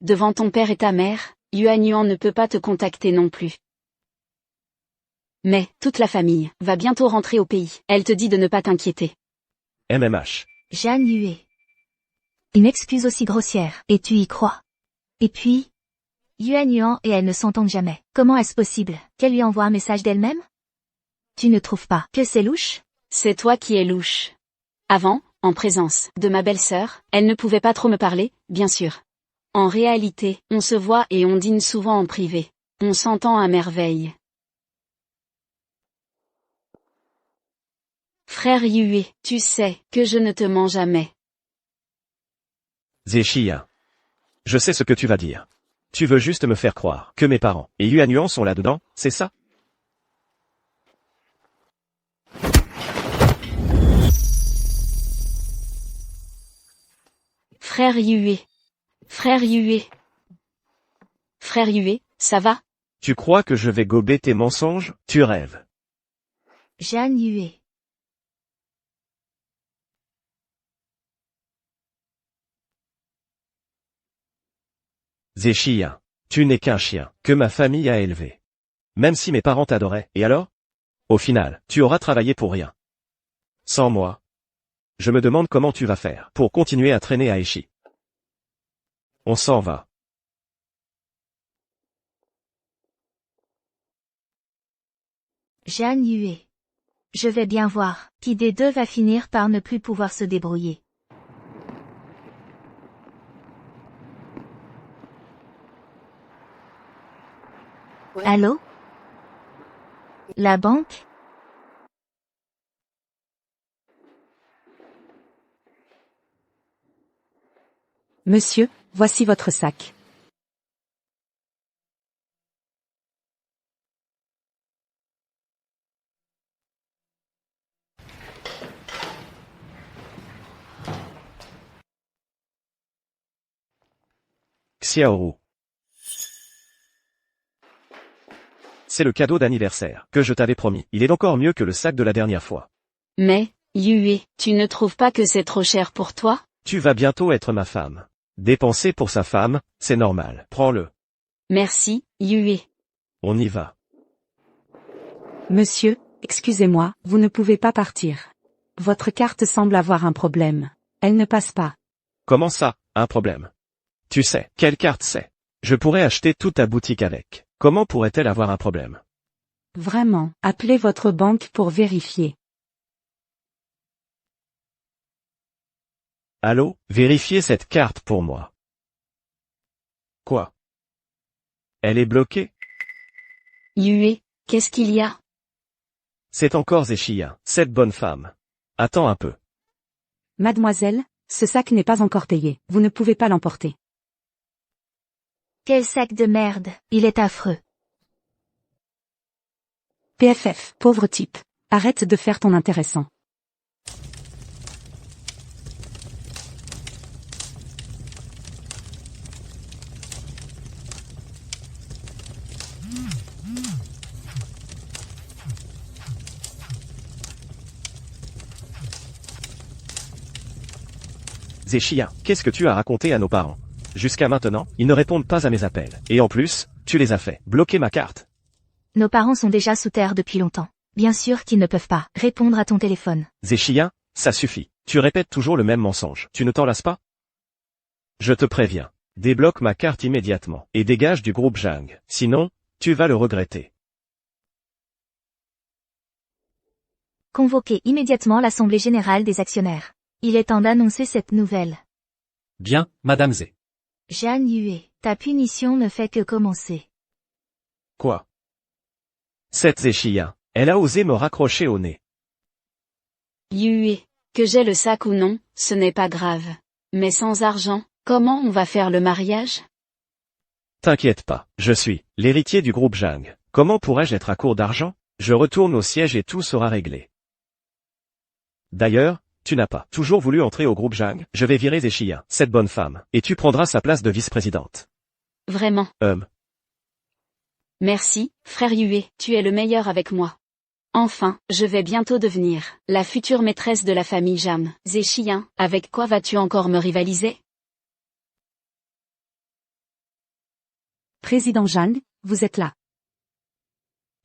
Devant ton père et ta mère, Yuan Yuan ne peut pas te contacter non plus. Mais, toute la famille va bientôt rentrer au pays. Elle te dit de ne pas t'inquiéter. MMH. Jeanne Huet. Une excuse aussi grossière, et tu y crois? Et puis, Yuan Yuan et elle ne s'entendent jamais. Comment est-ce possible qu'elle lui envoie un message d'elle-même? Tu ne trouves pas que c'est louche? C'est toi qui es louche. Avant, en présence de ma belle-sœur, elle ne pouvait pas trop me parler, bien sûr. En réalité, on se voit et on dîne souvent en privé. On s'entend à merveille. Frère Yue, tu sais que je ne te mens jamais. Zéchia. Je sais ce que tu vas dire. Tu veux juste me faire croire que mes parents et Yuan Yuan sont là-dedans, c'est ça? Frère Yue. Frère Yue. Frère Yue, ça va? Tu crois que je vais gober tes mensonges? Tu rêves. Jeanne Huet. Zéchia. Tu n'es qu'un chien que ma famille a élevé. Même si mes parents t'adoraient, et alors? Au final, tu auras travaillé pour rien. Sans moi. Je me demande comment tu vas faire pour continuer à traîner à Aichi. On s'en va. Jeanne Huet. Je vais bien voir qui des deux va finir par ne plus pouvoir se débrouiller. Ouais. Allô? La banque? Monsieur, voici votre sac. Xiaoru. C'est le cadeau d'anniversaire que je t'avais promis. Il est encore mieux que le sac de la dernière fois. Mais, Yue, tu ne trouves pas que c'est trop cher pour toi? Tu vas bientôt être ma femme. Dépenser pour sa femme, c'est normal. Prends-le. Merci, Yue. On y va. Monsieur, excusez-moi, vous ne pouvez pas partir. Votre carte semble avoir un problème. Elle ne passe pas. Comment ça, un problème? Tu sais, quelle carte c'est? Je pourrais acheter toute ta boutique avec. Comment pourrait-elle avoir un problème? Vraiment, appelez votre banque pour vérifier. Allô, vérifiez cette carte pour moi. Quoi? Elle est bloquée? Yue, qu'est-ce qu'il y a? C'est encore Zéchia, cette bonne femme. Attends un peu. Mademoiselle, ce sac n'est pas encore payé. Vous ne pouvez pas l'emporter. Quel sac de merde, il est affreux. PFF, pauvre type. Arrête de faire ton intéressant. Zéchia, qu'est-ce que tu as raconté à nos parents? Jusqu'à maintenant, ils ne répondent pas à mes appels. Et en plus, tu les as fait bloquer ma carte. Nos parents sont déjà sous terre depuis longtemps. Bien sûr qu'ils ne peuvent pas répondre à ton téléphone. Zéchia, ça suffit. Tu répètes toujours le même mensonge. Tu ne t'en lasses pas? Je te préviens. Débloque ma carte immédiatement. Et dégage du groupe Zhang. Sinon, tu vas le regretter. Convoquez immédiatement l'Assemblée Générale des actionnaires. Il est temps d'annoncer cette nouvelle. Bien, Madame Zé. Jeanne Yue, ta punition ne fait que commencer. Quoi? Cette Zéchia, elle a osé me raccrocher au nez. Yue, que j'ai le sac ou non, ce n'est pas grave. Mais sans argent, comment on va faire le mariage? T'inquiète pas, je suis l'héritier du groupe Zhang. Comment pourrais-je être à court d'argent? Je retourne au siège et tout sera réglé. D'ailleurs, tu n'as pas toujours voulu entrer au groupe Zhang. Je vais virer Zéchia, cette bonne femme, et tu prendras sa place de vice-présidente. Vraiment. Merci, frère Yue, tu es le meilleur avec moi. Enfin, je vais bientôt devenir la future maîtresse de la famille Jam. Zéchien, avec quoi vas-tu encore me rivaliser? Président Zhang, vous êtes là.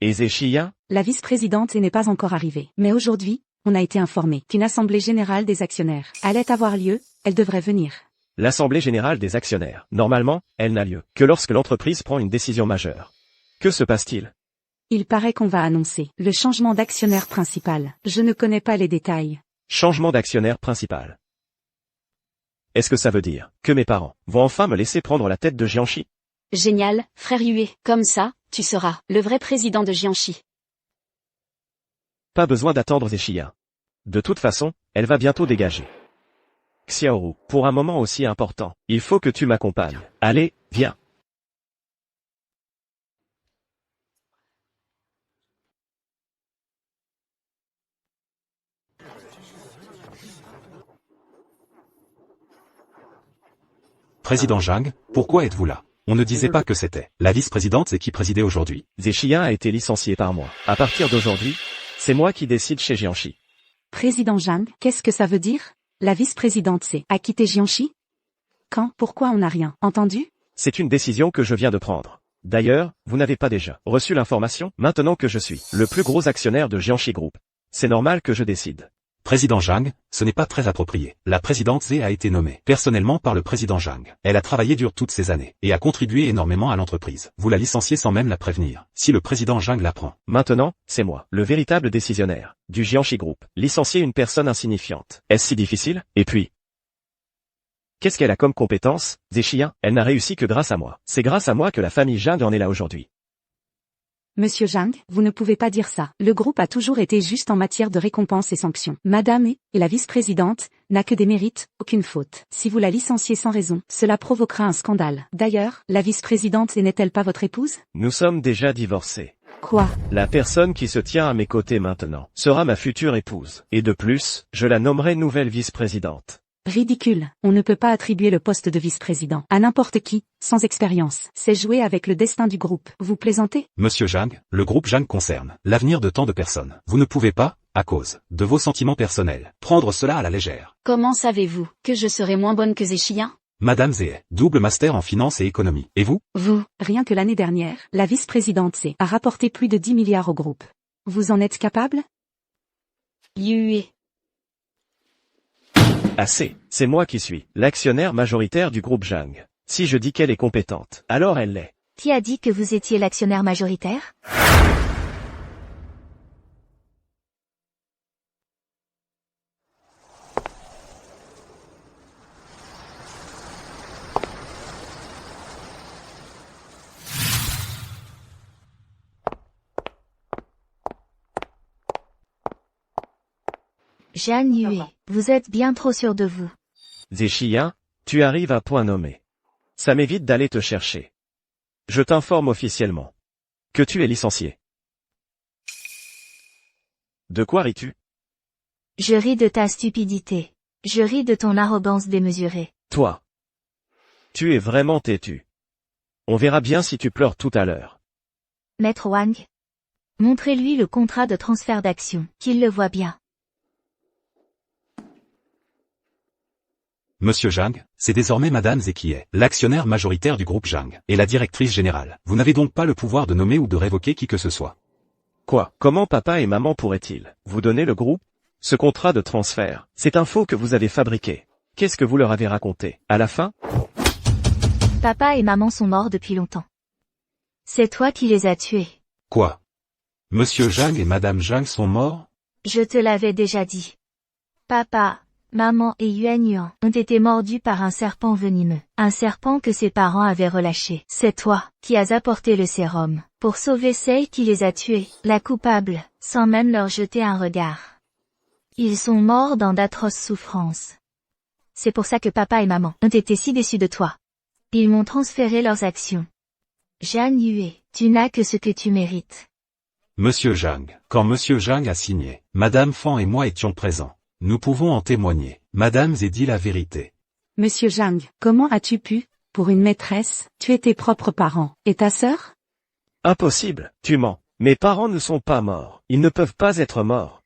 Et Zéchia? La vice-présidente n'est pas encore arrivée. Mais aujourd'hui, on a été informé qu'une assemblée générale des actionnaires allait avoir lieu, elle devrait venir. L'assemblée générale des actionnaires. Normalement, elle n'a lieu que lorsque l'entreprise prend une décision majeure. Que se passe-t-il? Il paraît qu'on va annoncer le changement d'actionnaire principal. Je ne connais pas les détails. Changement d'actionnaire principal. Est-ce que ça veut dire que mes parents vont enfin me laisser prendre la tête de Jiangxi? Génial, frère Yue, comme ça, tu seras le vrai président de Jiangxi. Pas besoin d'attendre Zéchia. De toute façon, elle va bientôt dégager. Xiaoru, pour un moment aussi important, il faut que tu m'accompagnes. Allez, viens. Président Zhang, pourquoi êtes-vous là? On ne disait pas que c'était la vice-présidente et qui présidait aujourd'hui. Zéchia a été licencié par moi. À partir d'aujourd'hui, c'est moi qui décide chez Jiangxi. Président Zhang, qu'est-ce que ça veut dire? La vice-présidente a quitté Jiangxi? Quand? Pourquoi on n'a rien entendu? C'est une décision que je viens de prendre. D'ailleurs, vous n'avez pas déjà reçu l'information? Maintenant que je suis le plus gros actionnaire de Jiangxi Group, c'est normal que je décide. Président Zhang, ce n'est pas très approprié. La présidente Zé a été nommée personnellement par le président Zhang. Elle a travaillé dur toutes ces années et a contribué énormément à l'entreprise. Vous la licenciez sans même la prévenir. Si le président Zhang l'apprend. Maintenant, c'est moi, le véritable décisionnaire du Jiangxi Group. Licencier une personne insignifiante. Est-ce si difficile? Et puis, qu'est-ce qu'elle a comme compétence? Zéchia, elle n'a réussi que grâce à moi. C'est grâce à moi que la famille Zhang en est là aujourd'hui. Monsieur Zhang, vous ne pouvez pas dire ça. Le groupe a toujours été juste en matière de récompenses et sanctions. Madame et la vice-présidente n'a que des mérites, aucune faute. Si vous la licenciez sans raison, cela provoquera un scandale. D'ailleurs, la vice-présidente n'est-elle pas votre épouse? Nous sommes déjà divorcés. Quoi? La personne qui se tient à mes côtés maintenant sera ma future épouse. Et de plus, je la nommerai nouvelle vice-présidente. Ridicule. On ne peut pas attribuer le poste de vice-président à n'importe qui, sans expérience. C'est jouer avec le destin du groupe. Vous plaisantez? Monsieur Zhang, le groupe Zhang concerne l'avenir de tant de personnes. Vous ne pouvez pas, à cause de vos sentiments personnels, prendre cela à la légère. Comment savez-vous que je serai moins bonne que Zéchien? Madame Zé, double master en finance et économie. Et vous? Vous? Rien que l'année dernière, la vice-présidente a rapporté plus de 10 milliards au groupe. Vous en êtes capable? Yue. Assez. C'est moi qui suis l'actionnaire majoritaire du groupe Zhang. Si je dis qu'elle est compétente, alors elle l'est. Qui a dit que vous étiez l'actionnaire majoritaire? Jeanne Yue, vous êtes bien trop sûr de vous. Zéchia, tu arrives à point nommé. Ça m'évite d'aller te chercher. Je t'informe officiellement que tu es licencié. De quoi ris-tu? Je ris de ta stupidité. Je ris de ton arrogance démesurée. Toi. Tu es vraiment têtu. On verra bien si tu pleures tout à l'heure. Maître Wang. Montrez-lui le contrat de transfert d'actions, qu'il le voit bien. Monsieur Zhang, c'est désormais Madame Zé qui est l'actionnaire majoritaire du groupe Zhang et la directrice générale. Vous n'avez donc pas le pouvoir de nommer ou de révoquer qui que ce soit. Quoi? Comment papa et maman pourraient-ils vous donner le groupe? Ce contrat de transfert, c'est un faux que vous avez fabriqué. Qu'est-ce que vous leur avez raconté? À la fin? Papa et maman sont morts depuis longtemps. C'est toi qui les as tués. Quoi? Monsieur Zhang et Madame Zhang sont morts? Je te l'avais déjà dit. Papa Maman et Yuan Yuan ont été mordus par un serpent venimeux. Un serpent que ses parents avaient relâché. C'est toi qui as apporté le sérum pour sauver celle qui les a tués, la coupable, sans même leur jeter un regard. Ils sont morts dans d'atroces souffrances. C'est pour ça que papa et maman ont été si déçus de toi. Ils m'ont transféré leurs actions. Zhang Yue, tu n'as que ce que tu mérites. Monsieur Zhang, quand Monsieur Zhang a signé, Madame Fan et moi étions présents. Nous pouvons en témoigner. Madame Zé dit la vérité. Monsieur Zhang, comment as-tu pu, pour une maîtresse, tuer tes propres parents, et ta sœur? Impossible, tu mens. Mes parents ne sont pas morts. Ils ne peuvent pas être morts.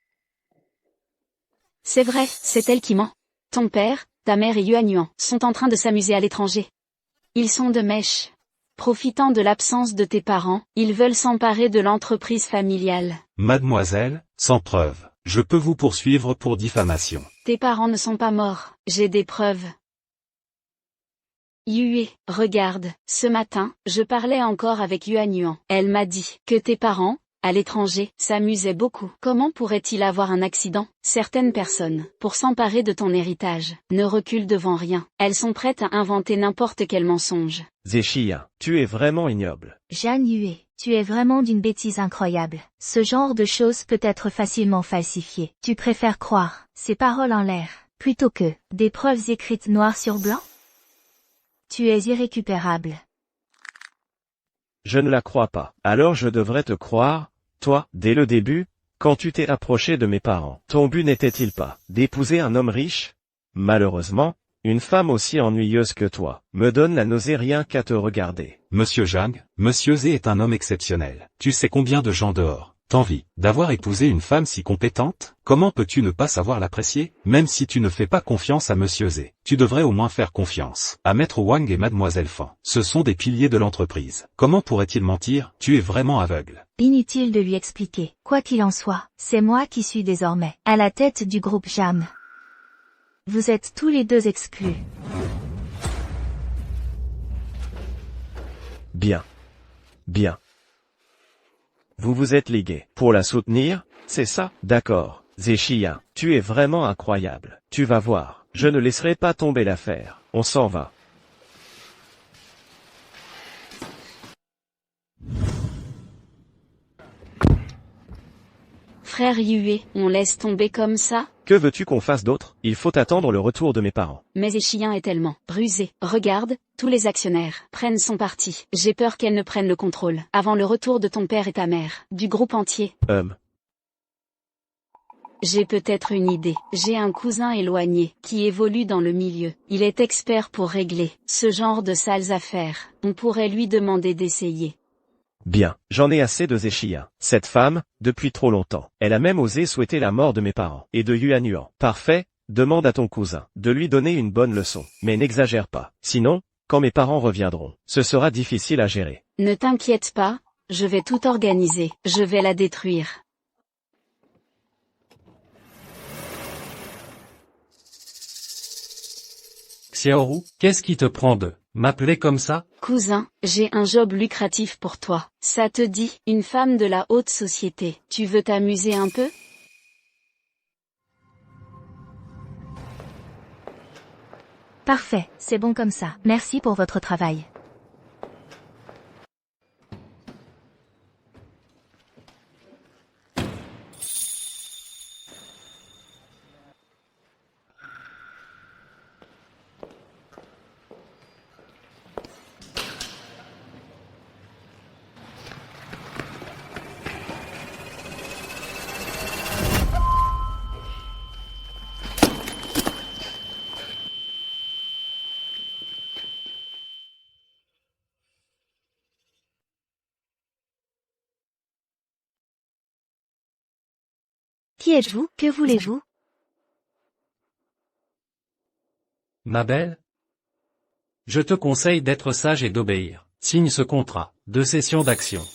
C'est vrai, c'est elle qui ment. Ton père, ta mère et Yuan Yuan sont en train de s'amuser à l'étranger. Ils sont de mèche. Profitant de l'absence de tes parents, ils veulent s'emparer de l'entreprise familiale. Mademoiselle, sans preuve, je peux vous poursuivre pour diffamation. Tes parents ne sont pas morts, j'ai des preuves. Yue, regarde, ce matin, je parlais encore avec Yuan Yuan. Elle m'a dit que tes parents, à l'étranger, s'amusaient beaucoup. Comment pourrait-il avoir un accident? Certaines personnes, pour s'emparer de ton héritage, ne reculent devant rien. Elles sont prêtes à inventer n'importe quel mensonge. Zé Chia, tu es vraiment ignoble. Zhang Yue, tu es vraiment d'une bêtise incroyable. Ce genre de choses peut être facilement falsifié. Tu préfères croire ces paroles en l'air, plutôt que des preuves écrites noir sur blanc? Tu es irrécupérable. Je ne la crois pas. Alors je devrais te croire, toi, dès le début, quand tu t'es approché de mes parents. Ton but n'était-il pas d'épouser un homme riche? Malheureusement, une femme aussi ennuyeuse que toi me donne la nausée rien qu'à te regarder. Monsieur Zhang, Monsieur Zé est un homme exceptionnel. Tu sais combien de gens dehors t'envient d'avoir épousé une femme si compétente? Comment peux-tu ne pas savoir l'apprécier? Même si tu ne fais pas confiance à Monsieur Zé, tu devrais au moins faire confiance à Maître Wang et Mademoiselle Fan. Ce sont des piliers de l'entreprise. Comment pourrait-il mentir? Tu es vraiment aveugle. Inutile de lui expliquer. Quoi qu'il en soit, c'est moi qui suis désormais à la tête du groupe Jam. Vous êtes tous les deux exclus. Bien. Bien. Vous vous êtes ligués pour la soutenir, c'est ça? D'accord. Zé Chia, tu es vraiment incroyable. Tu vas voir, je ne laisserai pas tomber l'affaire. On s'en va. Frère Yue, on laisse tomber comme ça? Que veux-tu qu'on fasse d'autre? Il faut attendre le retour de mes parents. Mais Échien est tellement rusé. Regarde, tous les actionnaires prennent son parti. J'ai peur qu'elle ne prenne le contrôle avant le retour de ton père et ta mère, du groupe entier. J'ai peut-être une idée. J'ai un cousin éloigné qui évolue dans le milieu. Il est expert pour régler ce genre de sales affaires. On pourrait lui demander d'essayer. Bien, j'en ai assez de Zé Chia. Cette femme, depuis trop longtemps, elle a même osé souhaiter la mort de mes parents et de Yuan Yuan. Parfait, demande à ton cousin de lui donner une bonne leçon. Mais n'exagère pas. Sinon, quand mes parents reviendront, ce sera difficile à gérer. Ne t'inquiète pas, je vais tout organiser. Je vais la détruire. Xiaoru, qu'est-ce qui te prend de m'appeler comme ça? Cousin, j'ai un job lucratif pour toi. Ça te dit, une femme de la haute société. Tu veux t'amuser un peu? Parfait, c'est bon comme ça. Merci pour votre travail. Qui êtes-vous? Que voulez-vous? Ma belle? Je te conseille d'être sage et d'obéir. Signe ce contrat de cession d'actions.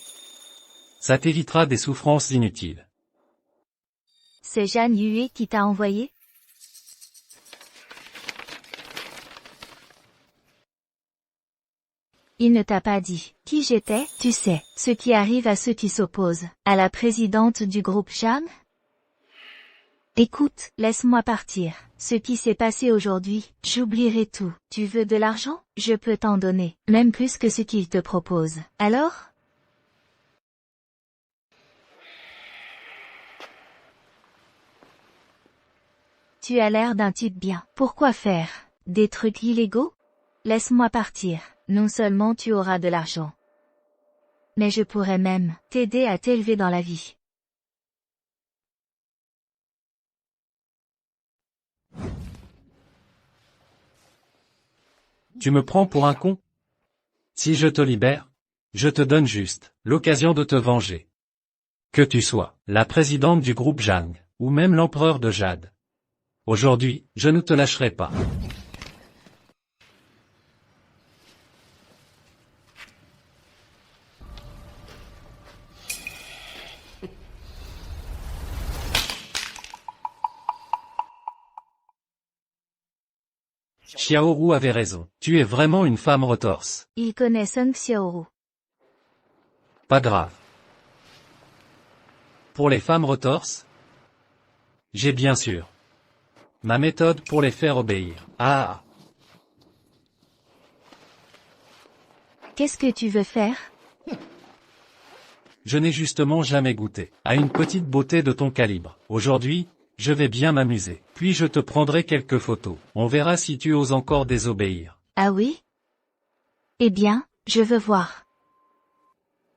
Ça t'évitera des souffrances inutiles. C'est Jeanne Yue qui t'a envoyé? Il ne t'a pas dit qui j'étais? Tu sais, ce qui arrive à ceux qui s'opposent à la présidente du groupe Jam? Écoute, laisse-moi partir. Ce qui s'est passé aujourd'hui, j'oublierai tout. Tu veux de l'argent? Je peux t'en donner, même plus que ce qu'il te propose. Alors? Tu as l'air d'un type bien. Pourquoi faire des trucs illégaux? Laisse-moi partir. Non seulement tu auras de l'argent, mais je pourrais même t'aider à t'élever dans la vie. Tu me prends pour un con? Si je te libère, je te donne juste l'occasion de te venger. Que tu sois la présidente du groupe Jang, ou même l'empereur de Jade. Aujourd'hui, je ne te lâcherai pas. Xiaoru avait raison. Tu es vraiment une femme retorse. Il connaît Sun Xiaoru. Pas grave. Pour les femmes retorses, j'ai bien sûr ma méthode pour les faire obéir. Ah! Qu'est-ce que tu veux faire? Je n'ai justement jamais goûté à une petite beauté de ton calibre. Aujourd'hui, je vais bien m'amuser. Puis je te prendrai quelques photos. On verra si tu oses encore désobéir. Ah oui? Eh bien, je veux voir.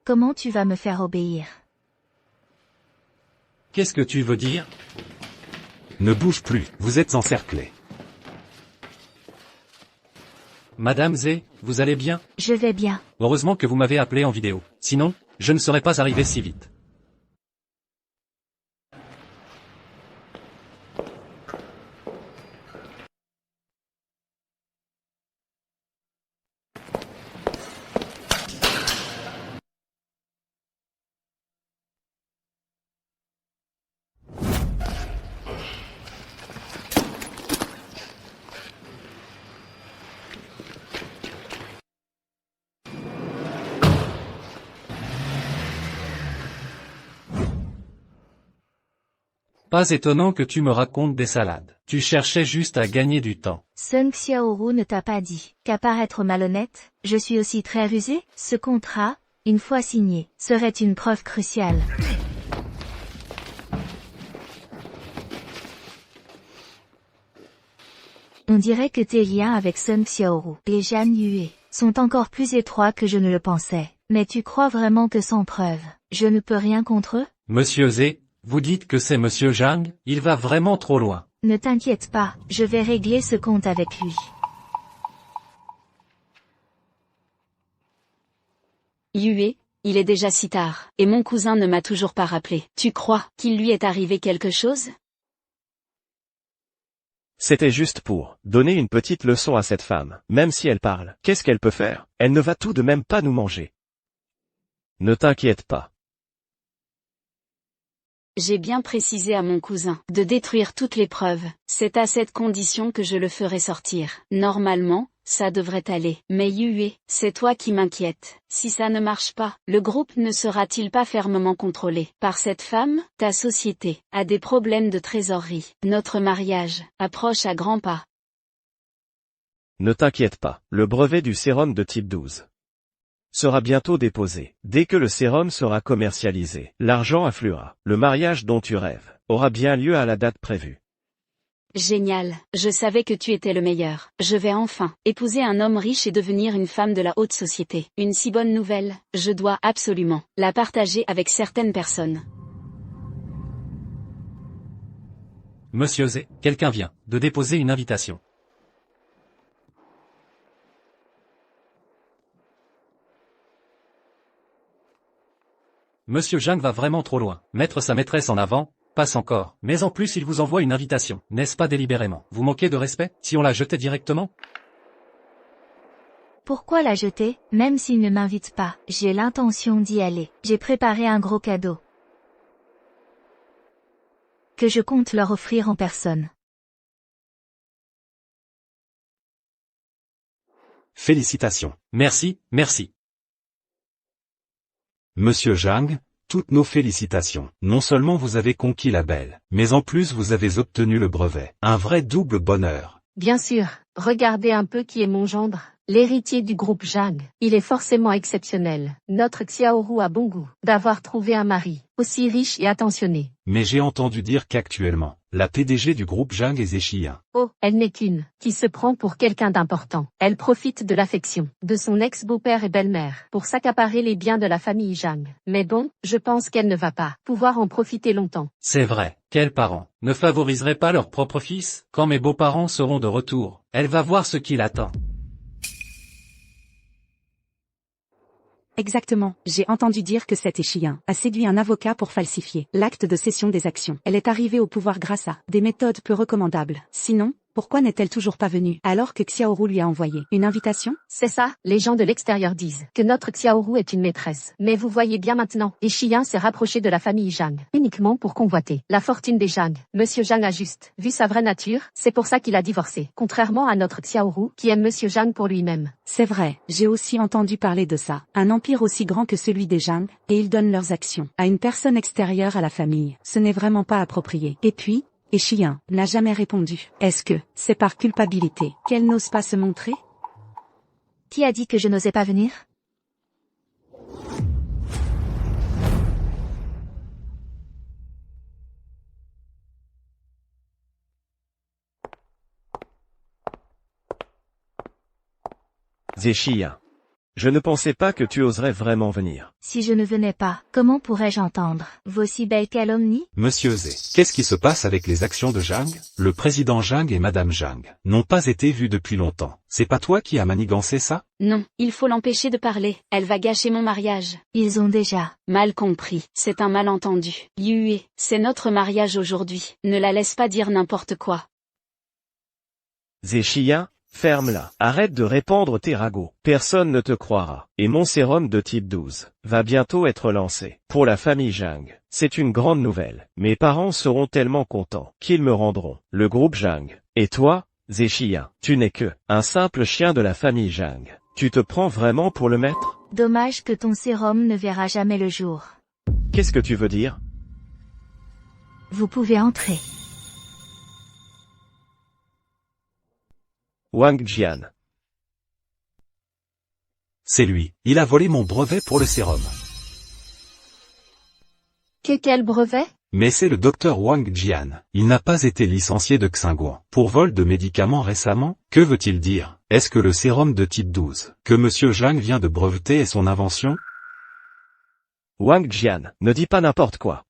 Comment tu vas me faire obéir? Qu'est-ce que tu veux dire? Ne bouge plus, vous êtes encerclés. Madame Zé, vous allez bien? Je vais bien. Heureusement que vous m'avez appelé en vidéo. Sinon, je ne serais pas arrivé si vite. Pas étonnant que tu me racontes des salades. Tu cherchais juste à gagner du temps. Sun Xiaoru ne t'a pas dit qu'à part être malhonnête, je suis aussi très rusé? Ce contrat, une fois signé, serait une preuve cruciale. On dirait que tes liens avec Sun Xiaoru et Zhang Yue sont encore plus étroits que je ne le pensais. Mais tu crois vraiment que sans preuve, je ne peux rien contre eux? Monsieur Zé, vous dites que c'est Monsieur Zhang? Il va vraiment trop loin. Ne t'inquiète pas, je vais régler ce compte avec lui. Yue, il est déjà si tard, et mon cousin ne m'a toujours pas rappelé. Tu crois qu'il lui est arrivé quelque chose? C'était juste pour donner une petite leçon à cette femme. Même si elle parle, qu'est-ce qu'elle peut faire? Elle ne va tout de même pas nous manger. Ne t'inquiète pas. J'ai bien précisé à mon cousin de détruire toutes les preuves. C'est à cette condition que je le ferai sortir. Normalement, ça devrait aller. Mais Yue, c'est toi qui m'inquiète. Si ça ne marche pas, le groupe ne sera-t-il pas fermement contrôlé par cette femme? Ta société a des problèmes de trésorerie. Notre mariage approche à grands pas. Ne t'inquiète pas. Le brevet du sérum de type 12 sera bientôt déposé. Dès que le sérum sera commercialisé, l'argent affluera. Le mariage dont tu rêves aura bien lieu à la date prévue. Génial, je savais que tu étais le meilleur. Je vais enfin épouser un homme riche et devenir une femme de la haute société. Une si bonne nouvelle, je dois absolument la partager avec certaines personnes. Monsieur Zé, quelqu'un vient de déposer une invitation. Monsieur Zhang va vraiment trop loin. Mettre sa maîtresse en avant, passe encore. Mais en plus il vous envoie une invitation. N'est-ce pas délibérément? Vous manquez de respect, si on la jetait directement? Pourquoi la jeter, même s'il ne m'invite pas? J'ai l'intention d'y aller. J'ai préparé un gros cadeau que je compte leur offrir en personne. Félicitations. Merci, merci. Monsieur Zhang, Toutes nos félicitations. Non seulement vous avez conquis la belle, mais en plus vous avez obtenu le brevet. Un vrai double bonheur. Bien sûr, regardez un peu qui est mon gendre, l'héritier du groupe Zhang. Il est forcément exceptionnel. Notre Xiaoru a bon goût d'avoir trouvé un mari aussi riche et attentionné. Mais j'ai entendu dire qu'actuellement, la PDG du groupe Zhang est Zhe Xiyan. Oh, elle n'est qu'une, qui se prend pour quelqu'un d'important. Elle profite de l'affection de son ex-beau-père et belle-mère pour s'accaparer les biens de la famille Zhang. Mais bon, je pense qu'elle ne va pas pouvoir en profiter longtemps. C'est vrai, quels parents ne favoriseraient pas leur propre fils? Quand mes beaux-parents seront de retour, elle va voir ce qui l'attend. Exactement. J'ai entendu dire que cet Échien a séduit un avocat pour falsifier l'acte de cession des actions. Elle est arrivée au pouvoir grâce à des méthodes peu recommandables. Sinon, pourquoi n'est-elle toujours pas venue alors que Xiaoru lui a envoyé une invitation? C'est ça, les gens de l'extérieur disent que notre Xiaoru est une maîtresse. Mais vous voyez bien maintenant, Échien s'est rapproché de la famille Zhang, uniquement pour convoiter la fortune des Zhang. Monsieur Zhang a juste vu sa vraie nature, c'est pour ça qu'il a divorcé. Contrairement à notre Xiaoru, qui aime Monsieur Zhang pour lui-même. C'est vrai, j'ai aussi entendu parler de ça. Un empire aussi grand que celui des Zhang, et ils donnent leurs actions à une personne extérieure à la famille. Ce n'est vraiment pas approprié. Et puis, Échien n'a jamais répondu. Est-ce que c'est par culpabilité qu'elle n'ose pas se montrer? Qui a dit que je n'osais pas venir? Zhe Xiyan. Je ne pensais pas que tu oserais vraiment venir. Si je ne venais pas, comment pourrais-je entendre vos si belles calomnies? Monsieur Zhe, qu'est-ce qui se passe avec les actions de Zhang? Le président Zhang et madame Zhang n'ont pas été vus depuis longtemps. C'est pas toi qui as manigancé ça? Non, il faut l'empêcher de parler. Elle va gâcher mon mariage. Ils ont déjà Mal compris. C'est un malentendu. Yue, c'est notre mariage aujourd'hui. Ne la laisse pas dire n'importe quoi. Zhe Xiyan, ferme-la. Arrête de répandre tes ragots. Personne ne te croira. Et mon sérum de type 12 va bientôt être lancé. Pour la famille Zhang, c'est une grande nouvelle. Mes parents seront tellement contents qu'ils me rendront le groupe Zhang. Et toi, Zhe Xiyan, tu n'es que un simple chien de la famille Zhang. Tu te prends vraiment pour le maître? Dommage que ton sérum ne verra jamais le jour. Qu'est-ce que tu veux dire? Vous pouvez entrer. Wang Jian. C'est lui. Il a volé mon brevet pour le sérum. Quel brevet? Mais c'est le docteur Wang Jian. Il n'a pas été licencié de Xinguang pour vol de médicaments récemment? Que veut-il dire? Est-ce que le sérum de type 12 que monsieur Zhang vient de breveter est son invention? Wang Jian, ne dis pas n'importe quoi.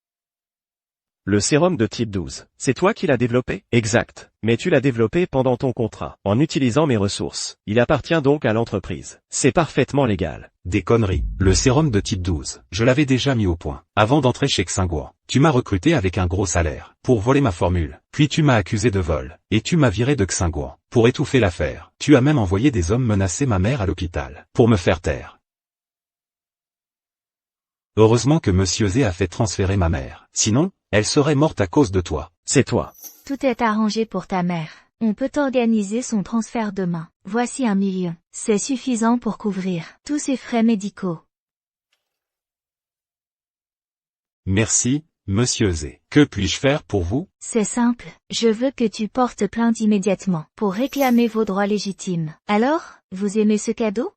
Le sérum de type 12, c'est toi qui l'as développé? Exact. Mais tu l'as développé pendant ton contrat, en utilisant mes ressources. Il appartient donc à l'entreprise. C'est parfaitement légal. Des conneries. Le sérum de type 12, je l'avais déjà mis au point. Avant d'entrer chez Xinguang, tu m'as recruté avec un gros salaire, pour voler ma formule. Puis tu m'as accusé de vol, et tu m'as viré de Xinguang, pour étouffer l'affaire. Tu as même envoyé des hommes menacer ma mère à l'hôpital, pour me faire taire. Heureusement que monsieur Zhe a fait transférer ma mère. Sinon, elle serait morte à cause de toi. C'est toi. Tout est arrangé pour ta mère. On peut organiser son transfert demain. Voici 1 million. C'est suffisant pour couvrir tous ses frais médicaux. Merci, monsieur Zhe. Que puis-je faire pour vous? C'est simple, je veux que tu portes plainte immédiatement pour réclamer vos droits légitimes. Alors, vous aimez ce cadeau?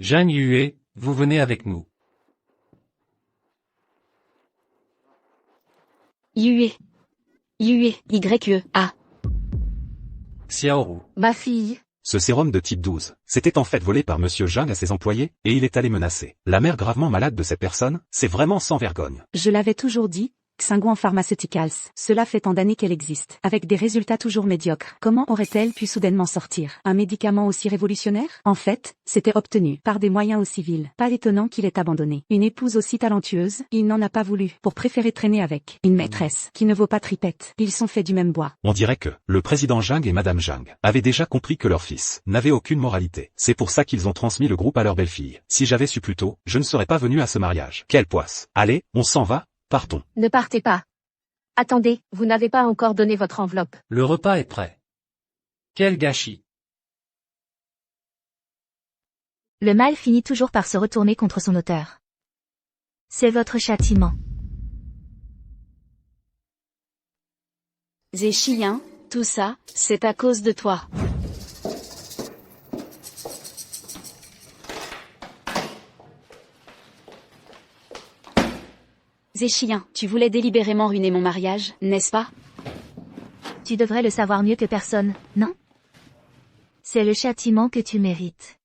Zhang Yue, vous venez avec nous. Yue. Yue, Y-E-A. Xiaoru. Ma fille. Ce sérum de type 12, c'était en fait volé par monsieur Zhang à ses employés, et il est allé menacer la mère gravement malade de cette personne. C'est vraiment sans vergogne. Je l'avais toujours dit, Xinguang Pharmaceuticals, cela fait tant d'années qu'elle existe, avec des résultats toujours médiocres. Comment aurait-elle pu soudainement sortir un médicament aussi révolutionnaire? En fait, c'était obtenu par des moyens aussi vils. Pas étonnant qu'il ait abandonné une épouse aussi talentueuse, il n'en a pas voulu, pour préférer traîner avec une maîtresse qui ne vaut pas tripette. Ils sont faits du même bois. On dirait que le président Zhang et madame Zhang avaient déjà compris que leur fils n'avait aucune moralité. C'est pour ça qu'ils ont transmis le groupe à leur belle-fille. Si j'avais su plus tôt, je ne serais pas venu à ce mariage. Quelle poisse. Allez, on s'en va. Partons. Ne partez pas. Attendez, vous n'avez pas encore donné votre enveloppe. Le repas est prêt. Quel gâchis. Le mal finit toujours par se retourner contre son auteur. C'est votre châtiment. Zéchien, tout ça, c'est à cause de toi. Zéchien, tu voulais délibérément ruiner mon mariage, n'est-ce pas? Tu devrais le savoir mieux que personne, non? C'est le châtiment que tu mérites.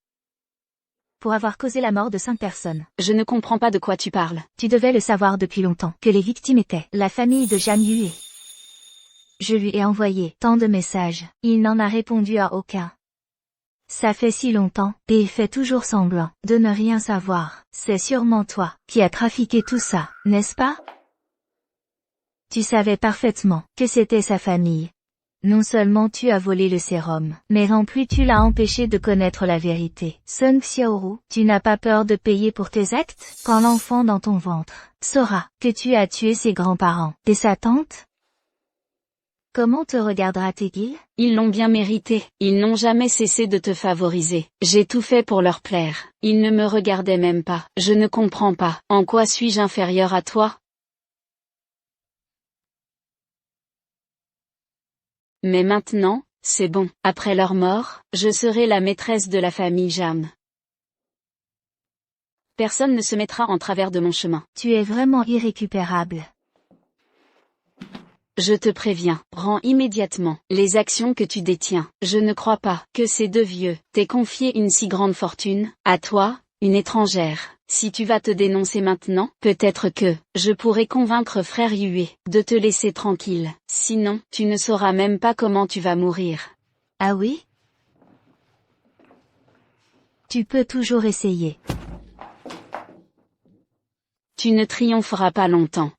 Pour avoir causé la mort de 5 personnes. Je ne comprends pas de quoi tu parles. Tu devais le savoir depuis longtemps, que les victimes étaient la famille de Zhang Yue. Je lui ai envoyé tant de messages, il n'en a répondu à aucun. Ça fait si longtemps, et il fait toujours semblant de ne rien savoir. C'est sûrement toi qui as trafiqué tout ça, n'est-ce pas? Tu savais parfaitement que c'était sa famille. Non seulement tu as volé le sérum, mais en plus tu l'as empêché de connaître la vérité. Sun Xiaoru, tu n'as pas peur de payer pour tes actes? Quand l'enfant dans ton ventre saura que tu as tué ses grands-parents et sa tante? Comment te regardera-t-il? Ils l'ont bien mérité, ils n'ont jamais cessé de te favoriser. J'ai tout fait pour leur plaire. Ils ne me regardaient même pas. Je ne comprends pas. En quoi suis-je inférieur à toi? Mais maintenant, c'est bon. Après leur mort, je serai la maîtresse de la famille Jam. Personne ne se mettra en travers de mon chemin. Tu es vraiment irrécupérable. Je te préviens, rends immédiatement les actions que tu détiens. Je ne crois pas que ces deux vieux t'aient confié une si grande fortune, à toi, une étrangère. Si tu vas te dénoncer maintenant, peut-être que je pourrai convaincre frère Yue de te laisser tranquille. Sinon, tu ne sauras même pas comment tu vas mourir. Ah oui? Tu peux toujours essayer. Tu ne triompheras pas longtemps.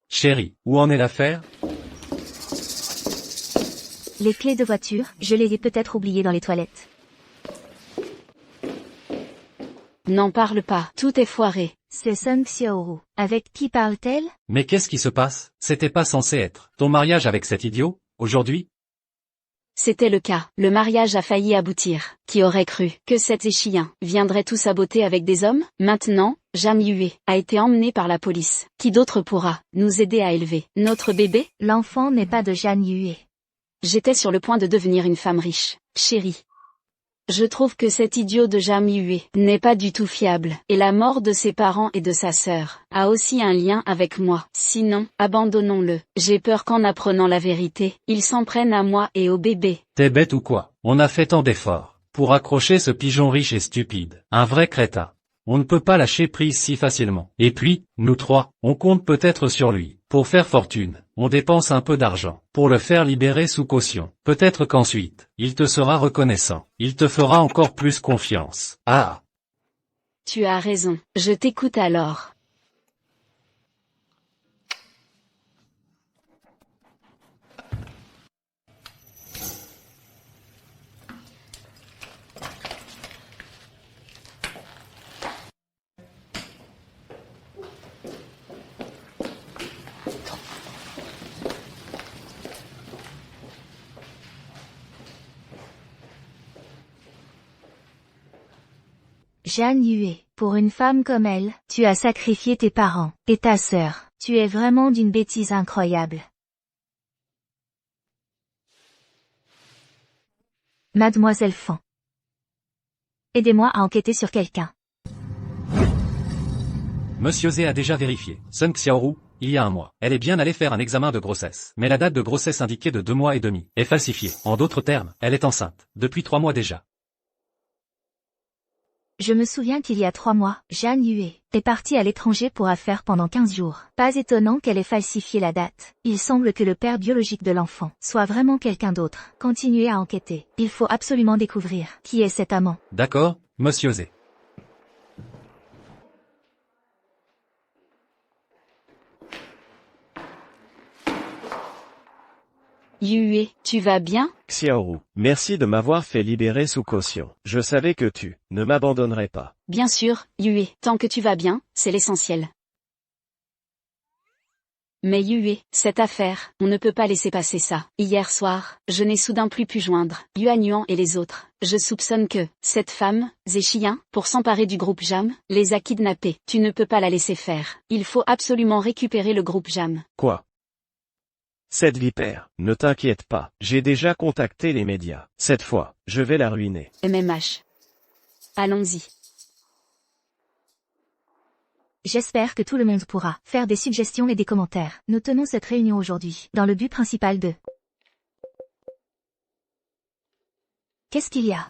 Chérie, où en est l'affaire? Les clés de voiture, je les ai peut-être oubliées dans les toilettes. N'en parle pas, tout est foiré. C'est Sun Xiaoru. Avec qui parle-t-elle? Mais qu'est-ce qui se passe? C'était pas censé être ton mariage avec cet idiot, aujourd'hui? C'était le cas, le mariage a failli aboutir. Qui aurait cru que cet échien viendrait tout saboter avec des hommes? Maintenant, Zhang Yue a été emmené par la police. Qui d'autre pourra nous aider à élever notre bébé? L'enfant n'est pas de Zhang Yue. J'étais sur le point de devenir une femme riche, chérie. Je trouve que cet idiot de Zhang Yue n'est pas du tout fiable, et la mort de ses parents et de sa sœur a aussi un lien avec moi. Sinon, abandonnons-le. J'ai peur qu'en apprenant la vérité, il s'en prenne à moi et au bébé. T'es bête ou quoi? On a fait tant d'efforts pour accrocher ce pigeon riche et stupide. Un vrai crétin. On ne peut pas lâcher prise si facilement. Et puis, nous trois, on compte peut-être sur lui. Pour faire fortune, on dépense un peu d'argent. Pour le faire libérer sous caution. Peut-être qu'ensuite, il te sera reconnaissant. Il te fera encore plus confiance. Ah! Tu as raison. Je t'écoute alors. Zhang Yue, pour une femme comme elle, tu as sacrifié tes parents et ta sœur. Tu es vraiment d'une bêtise incroyable. Mademoiselle Fan. Aidez-moi à enquêter sur quelqu'un. Monsieur Zé a déjà vérifié. Sun Xiaoru, il y a un mois. Elle est bien allée faire un examen de grossesse. Mais la date de grossesse indiquée de 2 mois et demi est falsifiée. En d'autres termes, elle est enceinte. Depuis 3 mois déjà. Je me souviens qu'il y a 3 mois, Zhang Yue est partie à l'étranger pour affaires pendant 15 jours. Pas étonnant qu'elle ait falsifié la date. Il semble que le père biologique de l'enfant soit vraiment quelqu'un d'autre. Continuez à enquêter. Il faut absolument découvrir qui est cet amant. D'accord, monsieur Zé. Yue, tu vas bien? Xiaoru, merci de m'avoir fait libérer sous caution. Je savais que tu ne m'abandonnerais pas. Bien sûr, Yue, tant que tu vas bien, c'est l'essentiel. Mais Yue, cette affaire, on ne peut pas laisser passer ça. Hier soir, je n'ai soudain plus pu joindre Yuanyuan et les autres. Je soupçonne que, cette femme, Zéchiyan, pour s'emparer du groupe Jam, les a kidnappés. Tu ne peux pas la laisser faire. Il faut absolument récupérer le groupe Jam. Quoi? Cette vipère, ne t'inquiète pas, j'ai déjà contacté les médias. Cette fois, je vais la ruiner. MMH. Allons-y. J'espère que tout le monde pourra faire des suggestions et des commentaires. Nous tenons cette réunion aujourd'hui, dans le but principal de... Qu'est-ce qu'il y a?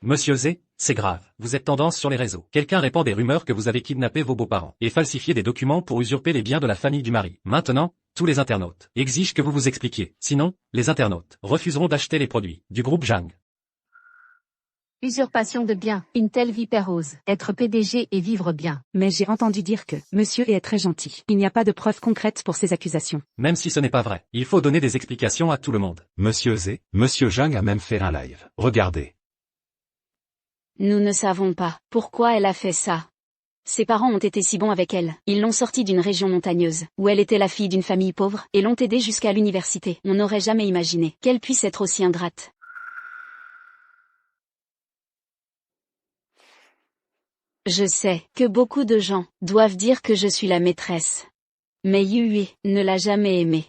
Monsieur Zé, c'est grave. Vous êtes tendance sur les réseaux. Quelqu'un répand des rumeurs que vous avez kidnappé vos beaux-parents et falsifié des documents pour usurper les biens de la famille du mari. Maintenant, tous les internautes exigent que vous vous expliquiez. Sinon, les internautes refuseront d'acheter les produits du groupe Jang. Usurpation de biens, une telle vipère ose être PDG et vivre bien. Mais j'ai entendu dire que monsieur est très gentil. Il n'y a pas de preuves concrètes pour ces accusations. Même si ce n'est pas vrai, il faut donner des explications à tout le monde. Monsieur Zé, Monsieur Jang a même fait un live. Regardez. Nous ne savons pas pourquoi elle a fait ça. Ses parents ont été si bons avec elle. Ils l'ont sortie d'une région montagneuse, où elle était la fille d'une famille pauvre, et l'ont aidée jusqu'à l'université. On n'aurait jamais imaginé qu'elle puisse être aussi ingrate. Je sais que beaucoup de gens doivent dire que je suis la maîtresse. Mais Yue ne l'a jamais aimée.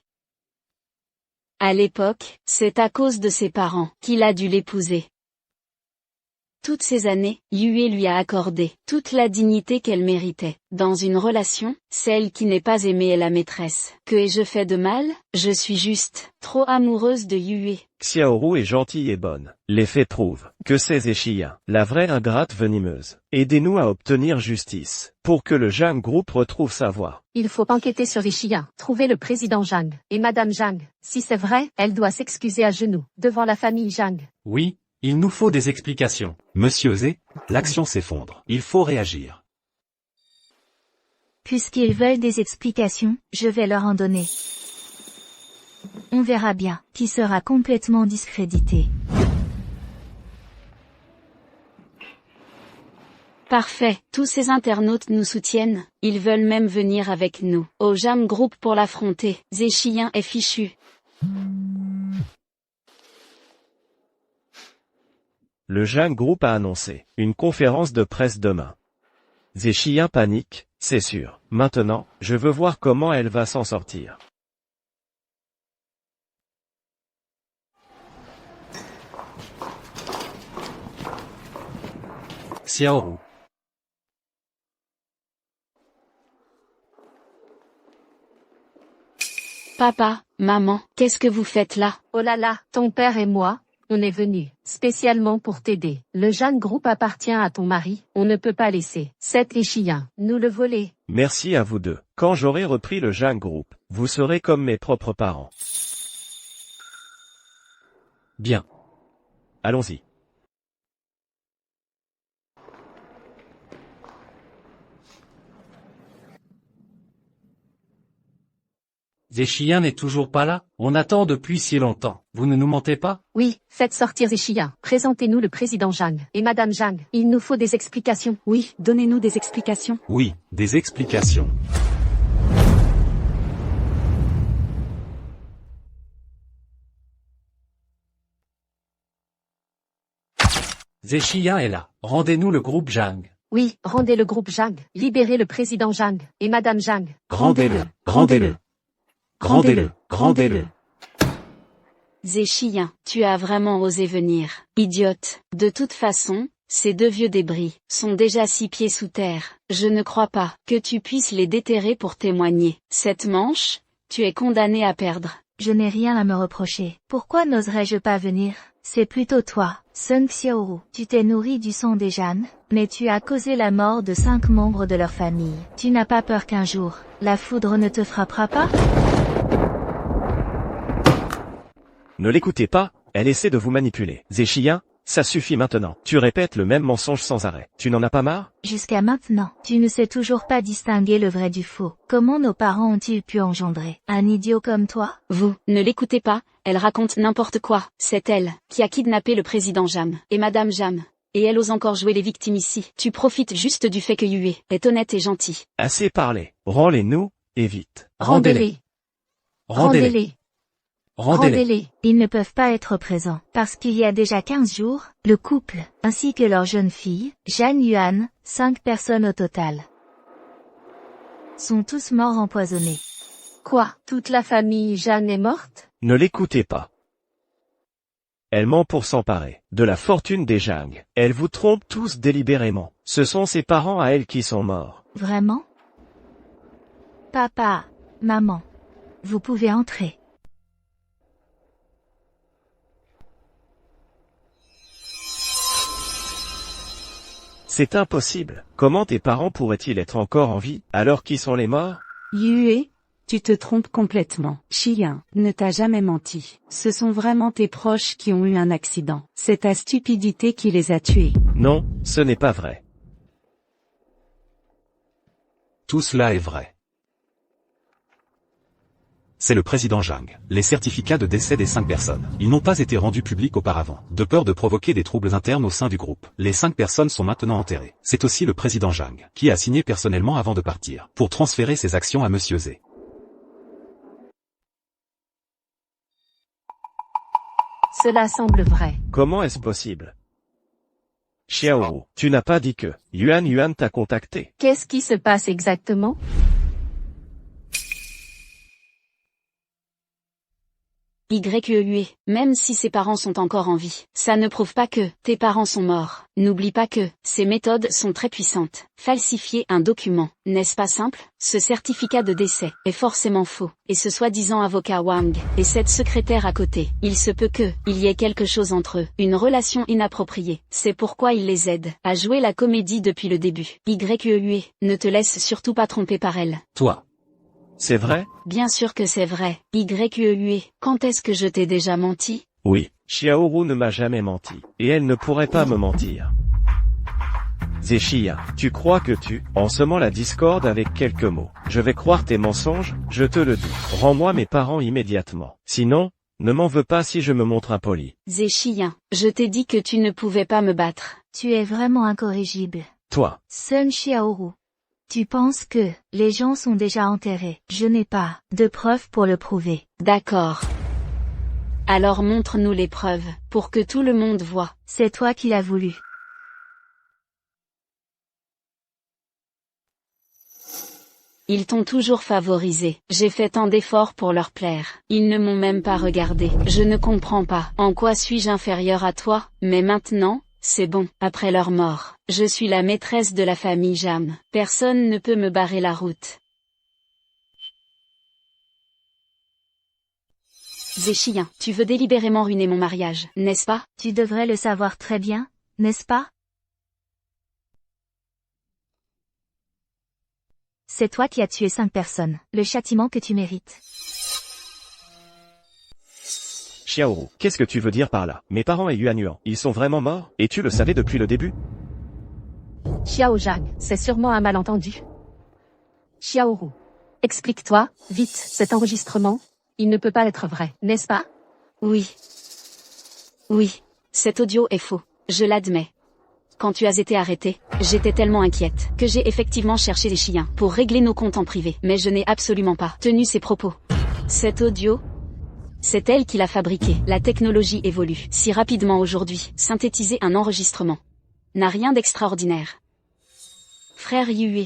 À l'époque, c'est à cause de ses parents qu'il a dû l'épouser. Toutes ces années, Yue lui a accordé toute la dignité qu'elle méritait. Dans une relation, celle qui n'est pas aimée est la maîtresse. Que ai-je fait de mal? Je suis juste trop amoureuse de Yue. Xiaoru est gentille et bonne. Les faits prouvent que c'est Zéchiyan, la vraie ingrate venimeuse. Aidez-nous à obtenir justice, pour que le Jang Group retrouve sa voie. Il faut enquêter sur Zéchiyan, trouver le président Jang, et Madame Jang. Si c'est vrai, elle doit s'excuser à genoux, devant la famille Jang. Oui, il nous faut des explications. Monsieur Zé, l'action s'effondre. Il faut réagir. Puisqu'ils veulent des explications, je vais leur en donner. On verra bien qui sera complètement discrédité. Parfait, tous ces internautes nous soutiennent, ils veulent même venir avec nous, au Jam Group pour l'affronter. Zéchiyan est fichu. Le Jang Group a annoncé une conférence de presse demain. Zéchiyan panique, c'est sûr. Maintenant, je veux voir comment elle va s'en sortir. Xiaoru. Papa, maman, qu'est-ce que vous faites là? Oh là là, ton père et moi, on est venus, spécialement pour t'aider. Le Jang Group appartient à ton mari, on ne peut pas laisser cet Zéchiyan nous le voler. Merci à vous deux. Quand j'aurai repris le Jang Group, vous serez comme mes propres parents. Bien. Allons-y. Zéchiyan n'est toujours pas là? On attend depuis si longtemps. Vous ne nous mentez pas? Oui, faites sortir Zéchiyan. Présentez-nous le président Jang et Madame Jang. Il nous faut des explications. Oui, donnez-nous des explications. Oui, des explications. Zéchiyan est là. Rendez-nous le groupe Jang. Oui, rendez le groupe Jang. Libérez le président Jang et Madame Jang. Rendez-le, rendez-le. Rendez-le, rendez-le. Zéchiyan, tu as vraiment osé venir, idiote. De toute façon, ces deux vieux débris sont déjà 6 pieds sous terre. Je ne crois pas que tu puisses les déterrer pour témoigner. Cette manche, tu es condamné à perdre. Je n'ai rien à me reprocher. Pourquoi n'oserais-je pas venir? C'est plutôt toi, Sun Xiaoru. Tu t'es nourri du sang des Jan, mais tu as causé la mort de 5 membres de leur famille. Tu n'as pas peur qu'un jour, la foudre ne te frappera pas? Ne l'écoutez pas, elle essaie de vous manipuler. Zéchiyan, ça suffit maintenant. Tu répètes le même mensonge sans arrêt. Tu n'en as pas marre? Jusqu'à maintenant, tu ne sais toujours pas distinguer le vrai du faux. Comment nos parents ont-ils pu engendrer un idiot comme toi? Vous, ne l'écoutez pas, elle raconte n'importe quoi. C'est elle qui a kidnappé le président Jam et Madame Jam. Et elle ose encore jouer les victimes ici. Tu profites juste du fait que Yue est honnête et gentil. Assez parlé. Rends-les-nous, et vite. Rendez-les. Rendez-les. Rendez-les. Rendez-les. Rendez-les. Ils ne peuvent pas être présents, parce qu'il y a déjà 15 jours, le couple, ainsi que leur jeune fille, Jeanne Yuan, 5 personnes au total, sont tous morts empoisonnés. Quoi? Toute la famille Jeanne est morte? Ne l'écoutez pas. Elle ment pour s'emparer de la fortune des Zhang. Elle vous trompe tous délibérément. Ce sont ses parents à elle qui sont morts. Vraiment? Papa, maman, vous pouvez entrer. C'est impossible. Comment tes parents pourraient-ils être encore en vie, alors qu'ils sont les morts? Yue, tu te trompes complètement. Chien ne t'a jamais menti. Ce sont vraiment tes proches qui ont eu un accident. C'est ta stupidité qui les a tués. Non, ce n'est pas vrai. Tout cela est vrai. C'est le président Zhang. Les certificats de décès des 5 personnes. Ils n'ont pas été rendus publics auparavant, de peur de provoquer des troubles internes au sein du groupe. Les 5 personnes sont maintenant enterrées. C'est aussi le président Zhang, qui a signé personnellement avant de partir, pour transférer ses actions à Monsieur Zé. Cela semble vrai. Comment est-ce possible? Xiaoru, tu n'as pas dit que Yuan t'a contacté. Qu'est-ce qui se passe exactement? YUE, même si ses parents sont encore en vie, ça ne prouve pas que tes parents sont morts. N'oublie pas que ces méthodes sont très puissantes. Falsifier un document, n'est-ce pas simple? Ce certificat de décès est forcément faux. Et ce soi-disant avocat Wang, et cette secrétaire à côté, il se peut que il y ait quelque chose entre eux, une relation inappropriée. C'est pourquoi il les aide à jouer la comédie depuis le début. YUE, ne te laisse surtout pas tromper par elle. Toi. C'est vrai? Bien sûr que c'est vrai. YUE, quand est-ce que je t'ai déjà menti? Oui. Xiaoru ne m'a jamais menti. Et elle ne pourrait pas me mentir. Zéchia, tu crois que en semant la discorde avec quelques mots, je vais croire tes mensonges? Je te le dis. Rends-moi mes parents immédiatement. Sinon, ne m'en veux pas si je me montre impoli. Zéchien, je t'ai dit que tu ne pouvais pas me battre. Tu es vraiment incorrigible. Toi. Sun Xiaoru. Tu penses que les gens sont déjà enterrés. Je n'ai pas de preuves pour le prouver. D'accord. Alors montre-nous les preuves, pour que tout le monde voit. C'est toi qui l'as voulu. Ils t'ont toujours favorisé. J'ai fait tant d'efforts pour leur plaire. Ils ne m'ont même pas regardé. Je ne comprends pas. En quoi suis-je inférieur à toi? Mais maintenant, c'est bon. Après leur mort, je suis la maîtresse de la famille Jam. Personne ne peut me barrer la route. Zéchien, tu veux délibérément ruiner mon mariage, n'est-ce pas? Tu devrais le savoir très bien, n'est-ce pas? C'est toi qui as tué 5 personnes. Le châtiment que tu mérites. Xiaoru, qu'est-ce que tu veux dire par là? Mes parents et Yuan, ils sont vraiment morts? Et tu le savais depuis le début? Xiao Zhang, c'est sûrement un malentendu. Xiaoru. Explique-toi, vite, cet enregistrement. Il ne peut pas être vrai, n'est-ce pas? Oui. Oui. Cet audio est faux. Je l'admets. Quand tu as été arrêté, j'étais tellement inquiète que j'ai effectivement cherché les chiens pour régler nos comptes en privé. Mais je n'ai absolument pas tenu ses propos. Cet audio, c'est elle qui l'a fabriqué. La technologie évolue si rapidement aujourd'hui. Synthétiser un enregistrement n'a rien d'extraordinaire. Frère Yue,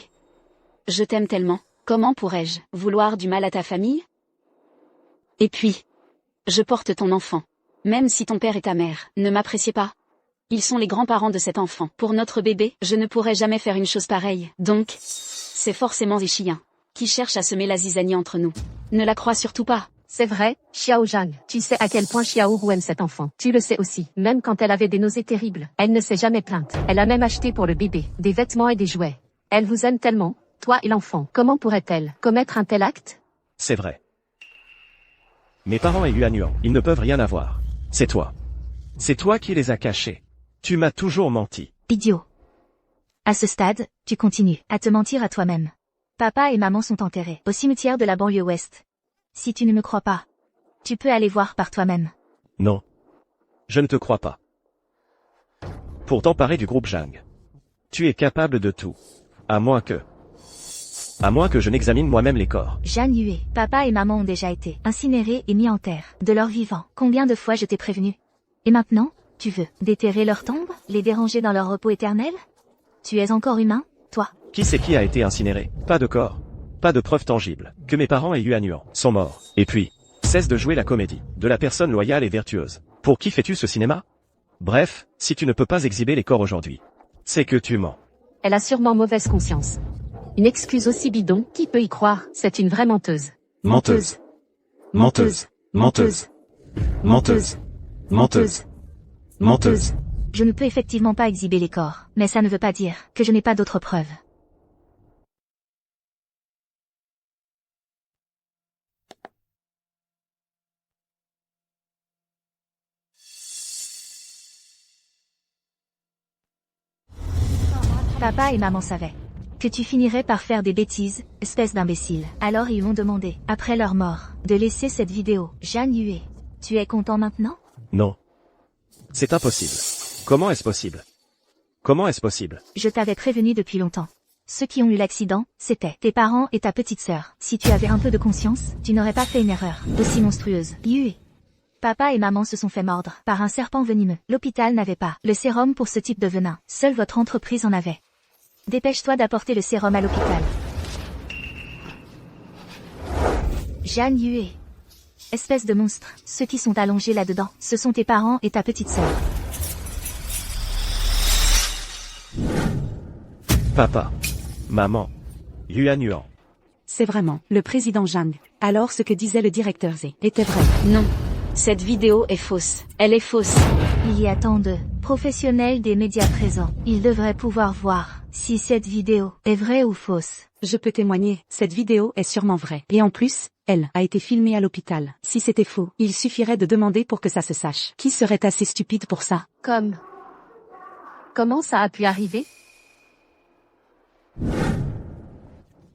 je t'aime tellement. Comment pourrais-je vouloir du mal à ta famille? Et puis, je porte ton enfant. Même si ton père et ta mère ne m'appréciaient pas. Ils sont les grands-parents de cet enfant. Pour notre bébé, je ne pourrais jamais faire une chose pareille. Donc, c'est forcément des chiens qui cherchent à semer la zizanie entre nous. Ne la crois surtout pas. C'est vrai, Xiao Zhang. Tu sais à quel point Xiaoru aime cet enfant. Tu le sais aussi. Même quand elle avait des nausées terribles, elle ne s'est jamais plainte. Elle a même acheté pour le bébé des vêtements et des jouets. Elle vous aime tellement, toi et l'enfant. Comment pourrait-elle commettre un tel acte? C'est vrai. Mes parents et Yuan, ils ne peuvent rien avoir. C'est toi. C'est toi qui les as cachés. Tu m'as toujours menti. Idiot. À ce stade, tu continues à te mentir à toi-même. Papa et maman sont enterrés au cimetière de la banlieue ouest. Si tu ne me crois pas, tu peux aller voir par toi-même. Non. Je ne te crois pas. Pour t'emparer du groupe Zhang, tu es capable de tout. À moins que à moins que je n'examine moi-même les corps. Jeanne Huet, papa et maman ont déjà été incinérés et mis en terre, de leur vivant. Combien de fois je t'ai prévenu? Et maintenant, tu veux déterrer leur tombe, les déranger dans leur repos éternel? Tu es encore humain, toi? Qui c'est qui a été incinéré? Pas de corps. Pas de preuves tangibles. Que mes parents et Yuan Yuan sont morts. Et puis, cesse de jouer la comédie, de la personne loyale et vertueuse. Pour qui fais-tu ce cinéma? Bref, si tu ne peux pas exhiber les corps aujourd'hui, c'est que tu mens. Elle a sûrement mauvaise conscience. Une excuse aussi bidon, qui peut y croire? C'est une vraie menteuse. Menteuse. Menteuse. Menteuse. Menteuse. Menteuse. Menteuse. Je ne peux effectivement pas exhiber les corps, mais ça ne veut pas dire que je n'ai pas d'autres preuves. Papa et maman savaient que tu finirais par faire des bêtises, espèce d'imbécile. Alors ils m'ont demandé, après leur mort, de laisser cette vidéo. Jeanne Huet, tu es content maintenant? Non. C'est impossible. Comment est-ce possible? Comment est-ce possible? Je t'avais prévenu depuis longtemps. Ceux qui ont eu l'accident, c'était tes parents et ta petite sœur. Si tu avais un peu de conscience, tu n'aurais pas fait une erreur aussi monstrueuse. Huet. Papa et maman se sont fait mordre par un serpent venimeux. L'hôpital n'avait pas le sérum pour ce type de venin. Seule votre entreprise en avait. Dépêche-toi d'apporter le sérum à l'hôpital. Jeanne Huet. Espèce de monstre. Ceux qui sont allongés là-dedans, ce sont tes parents et ta petite sœur. Papa. Maman. Yuan Yuan. C'est vraiment le président Zhang. Alors ce que disait le directeur Z était vrai. Non. Cette vidéo est fausse. Elle est fausse. Il y a tant de professionnels des médias présents. Ils devraient pouvoir voir si cette vidéo est vraie ou fausse. Je peux témoigner, cette vidéo est sûrement vraie. Et en plus, elle a été filmée à l'hôpital. Si c'était faux, il suffirait de demander pour que ça se sache. Qui serait assez stupide pour ça? Comment ça a pu arriver?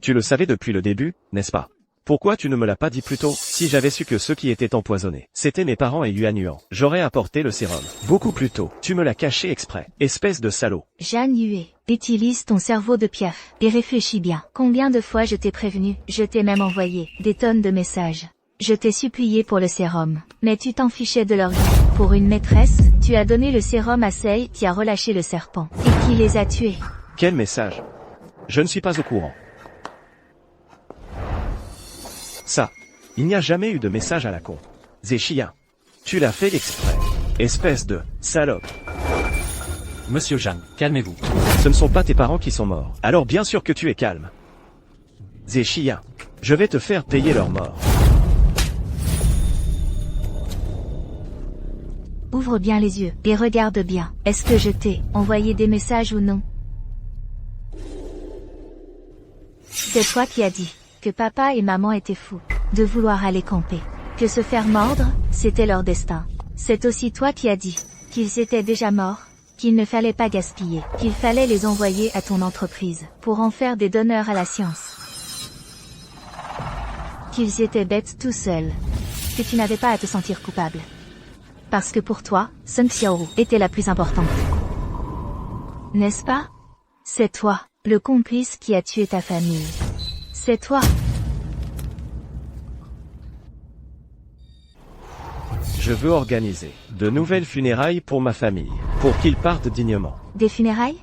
Tu le savais depuis le début, n'est-ce pas? Pourquoi tu ne me l'as pas dit plus tôt? Si j'avais su que ceux qui étaient empoisonnés, c'étaient mes parents et Yuan Yuan, j'aurais apporté le sérum. Beaucoup plus tôt. Tu me l'as caché exprès. Espèce de salaud. Jeanne Huet, utilise ton cerveau de piaf et réfléchis bien. Combien de fois je t'ai prévenu? Je t'ai même envoyé des tonnes de messages. Je t'ai supplié pour le sérum, mais tu t'en fichais de leur vie. Pour une maîtresse, tu as donné le sérum à celle qui a relâché le serpent et qui les a tués. Quel message? Je ne suis pas au courant. Ça. Il n'y a jamais eu de message à la con. Zéchia. Tu l'as fait exprès. Espèce de salope. Monsieur Zhang, calmez-vous. Ce ne sont pas tes parents qui sont morts. Alors bien sûr que tu es calme. Zéchia. Je vais te faire payer leur mort. Ouvre bien les yeux et regarde bien. Est-ce que je t'ai envoyé des messages ou non? C'est toi qui as dit que papa et maman étaient fous de vouloir aller camper. Que se faire mordre, c'était leur destin. C'est aussi toi qui as dit qu'ils étaient déjà morts, qu'il ne fallait pas gaspiller, qu'il fallait les envoyer à ton entreprise pour en faire des donneurs à la science. Qu'ils étaient bêtes tout seuls. Que tu n'avais pas à te sentir coupable. Parce que pour toi, Sun Xiaoru était la plus importante. N'est-ce pas? C'est toi, le complice qui a tué ta famille. C'est toi. Je veux organiser de nouvelles funérailles pour ma famille, pour qu'ils partent dignement. Des funérailles?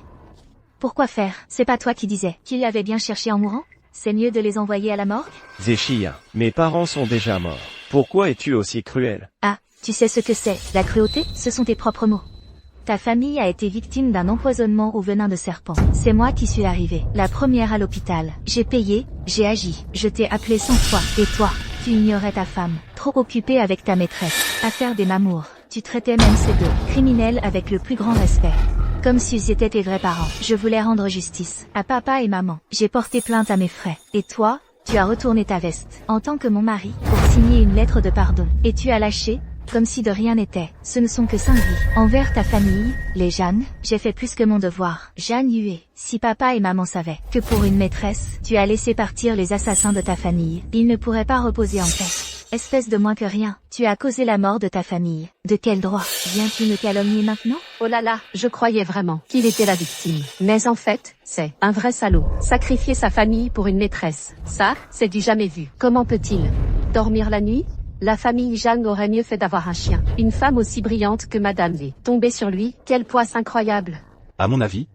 Pourquoi faire? C'est pas toi qui disais qu'il avait bien cherché en mourant? C'est mieux de les envoyer à la morgue? Zéchia, mes parents sont déjà morts. Pourquoi es-tu aussi cruel? Ah, tu sais ce que c'est, la cruauté? Ce sont tes propres mots. Ta famille a été victime d'un empoisonnement au venin de serpent. C'est moi qui suis arrivée, la première à l'hôpital. J'ai payé, j'ai agi. Je t'ai appelé 100 fois. Et toi, tu ignorais ta femme, trop occupée avec ta maîtresse, à faire des mamours. Tu traitais même ces deux criminels avec le plus grand respect. Comme s'ils étaient tes vrais parents. Je voulais rendre justice à papa et maman. J'ai porté plainte à mes frais. Et toi, tu as retourné ta veste, en tant que mon mari, pour signer une lettre de pardon. Et tu as lâché, comme si de rien n'était. Ce ne sont que 5 vies. Envers ta famille, les Jeanne, j'ai fait plus que mon devoir. Jeanne Huet, si papa et maman savaient que pour une maîtresse, tu as laissé partir les assassins de ta famille, ils ne pourraient pas reposer en paix. Espèce de moins que rien, tu as causé la mort de ta famille. De quel droit? Viens-tu me calomnier maintenant? Oh là là, je croyais vraiment qu'il était la victime. Mais en fait, c'est un vrai salaud. Sacrifier sa famille pour une maîtresse. Ça, c'est du jamais vu. Comment peut-il dormir la nuit? La famille Zhang aurait mieux fait d'avoir un chien. Une femme aussi brillante que Madame V. Tomber sur lui, quelle poisse incroyable. À mon avis,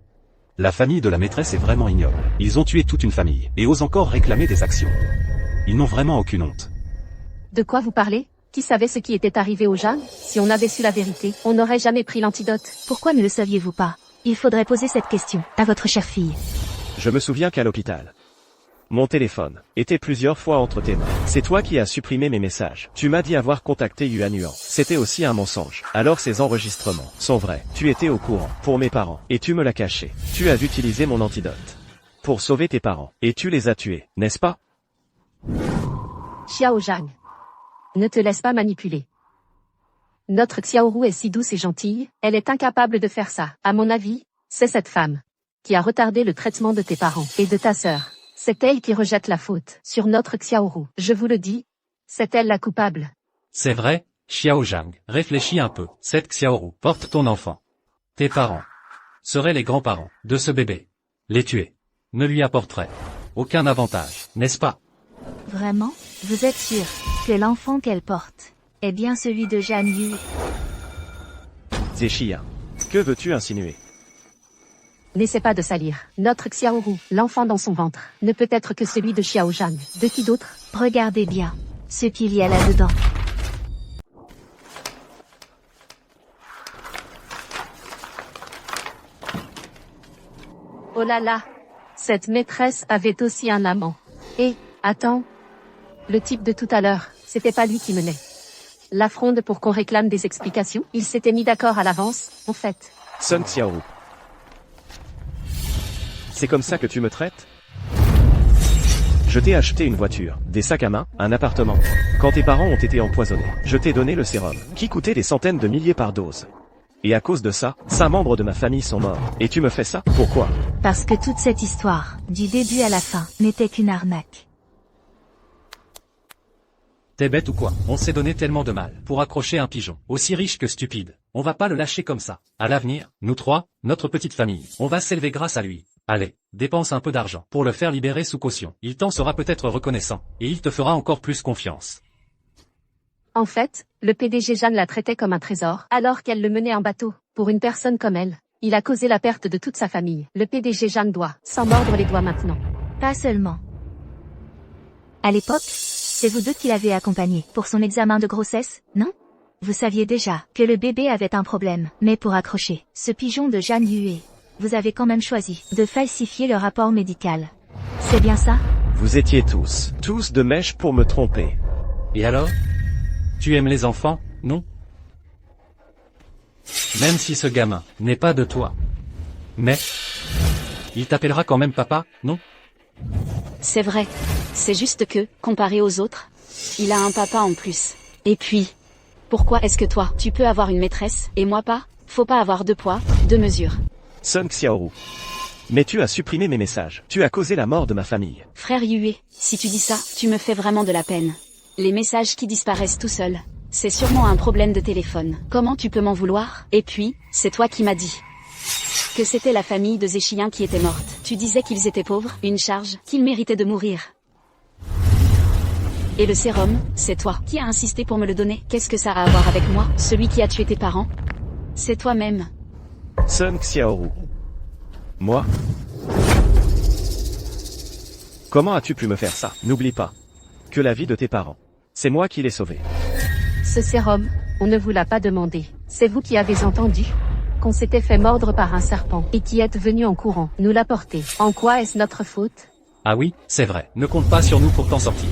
la famille de la maîtresse est vraiment ignoble. Ils ont tué toute une famille, et osent encore réclamer des actions. Ils n'ont vraiment aucune honte. De quoi vous parlez? Qui savait ce qui était arrivé aux Zhang? Si on avait su la vérité, on n'aurait jamais pris l'antidote. Pourquoi ne le saviez-vous pas? Il faudrait poser cette question à votre chère fille. Je me souviens qu'à l'hôpital, mon téléphone était plusieurs fois entre tes mains. C'est toi qui as supprimé mes messages. Tu m'as dit avoir contacté Yuan Yuan. C'était aussi un mensonge. Alors ces enregistrements sont vrais. Tu étais au courant pour mes parents et tu me l'as caché. Tu as utilisé mon antidote pour sauver tes parents et tu les as tués, n'est-ce pas? Xiao Zhang, ne te laisse pas manipuler. Notre Xiaoru est si douce et gentille, elle est incapable de faire ça. À mon avis, c'est cette femme qui a retardé le traitement de tes parents et de ta sœur. C'est elle qui rejette la faute sur notre Xiaoru. Je vous le dis, c'est elle la coupable. C'est vrai, Xiao Zhang. Réfléchis un peu. Cette Xiaoru porte ton enfant. Tes parents seraient les grands-parents de ce bébé. Les tuer ne lui apporterait aucun avantage, n'est-ce pas? Vraiment? Vous êtes sûr que l'enfant qu'elle porte est bien celui de Zhang Yu? Zéchia, que veux-tu insinuer? N'essaie pas de salir. Notre Xiaoru, l'enfant dans son ventre, ne peut être que celui de Xiao Zhang. De qui d'autre? Regardez bien ce qu'il y a là-dedans. Oh là là, cette maîtresse avait aussi un amant. Et, attends, le type de tout à l'heure, c'était pas lui qui menait la fronde pour qu'on réclame des explications. Il s'était mis d'accord à l'avance, en fait. Sun Xiaoru. C'est comme ça que tu me traites? Je t'ai acheté une voiture, des sacs à main, un appartement. Quand tes parents ont été empoisonnés, je t'ai donné le sérum, qui coûtait des centaines de milliers par dose. Et à cause de ça, 5 membres de ma famille sont morts. Et tu me fais ça? Pourquoi? Parce que toute cette histoire, du début à la fin, n'était qu'une arnaque. T'es bête ou quoi? On s'est donné tellement de mal pour accrocher un pigeon, aussi riche que stupide. On va pas le lâcher comme ça. À l'avenir, nous trois, notre petite famille, on va s'élever grâce à lui. Allez, dépense un peu d'argent pour le faire libérer sous caution. Il t'en sera peut-être reconnaissant, et il te fera encore plus confiance. En fait, le PDG Jeanne la traitait comme un trésor, alors qu'elle le menait en bateau. Pour une personne comme elle, il a causé la perte de toute sa famille. Le PDG Jeanne doit s'en mordre les doigts maintenant. Pas seulement. À l'époque, c'est vous deux qui l'avez accompagné pour son examen de grossesse, non? Vous saviez déjà que le bébé avait un problème, mais pour accrocher ce pigeon de Zhang Yue, vous avez quand même choisi de falsifier le rapport médical. C'est bien ça? Vous étiez tous de mèche pour me tromper. Et alors? Tu aimes les enfants, non? Même si ce gamin n'est pas de toi. Mais il t'appellera quand même papa, non? C'est vrai. C'est juste que, comparé aux autres, il a un papa en plus. Et puis, pourquoi est-ce que toi, tu peux avoir une maîtresse, et moi pas? Faut pas avoir 2 poids, 2 mesures. Sun Xiaoru. Mais tu as supprimé mes messages. Tu as causé la mort de ma famille. Frère Yue, si tu dis ça, tu me fais vraiment de la peine. Les messages qui disparaissent tout seuls, c'est sûrement un problème de téléphone. Comment tu peux m'en vouloir? Et puis, c'est toi qui m'as dit que c'était la famille de Zéchien qui était morte. Tu disais qu'ils étaient pauvres, une charge, qu'ils méritaient de mourir. Et le sérum, c'est toi qui as insisté pour me le donner. Qu'est-ce que ça a à voir avec moi, celui qui a tué tes parents? C'est toi-même. Sun Xiaoru. Moi? Comment as-tu pu me faire ça? N'oublie pas que la vie de tes parents, c'est moi qui l'ai sauvée. Ce sérum, on ne vous l'a pas demandé. C'est vous qui avez entendu qu'on s'était fait mordre par un serpent et qui êtes venu en courant nous l'apporter. En quoi est-ce notre faute? Ah oui, c'est vrai. Ne compte pas sur nous pour t'en sortir.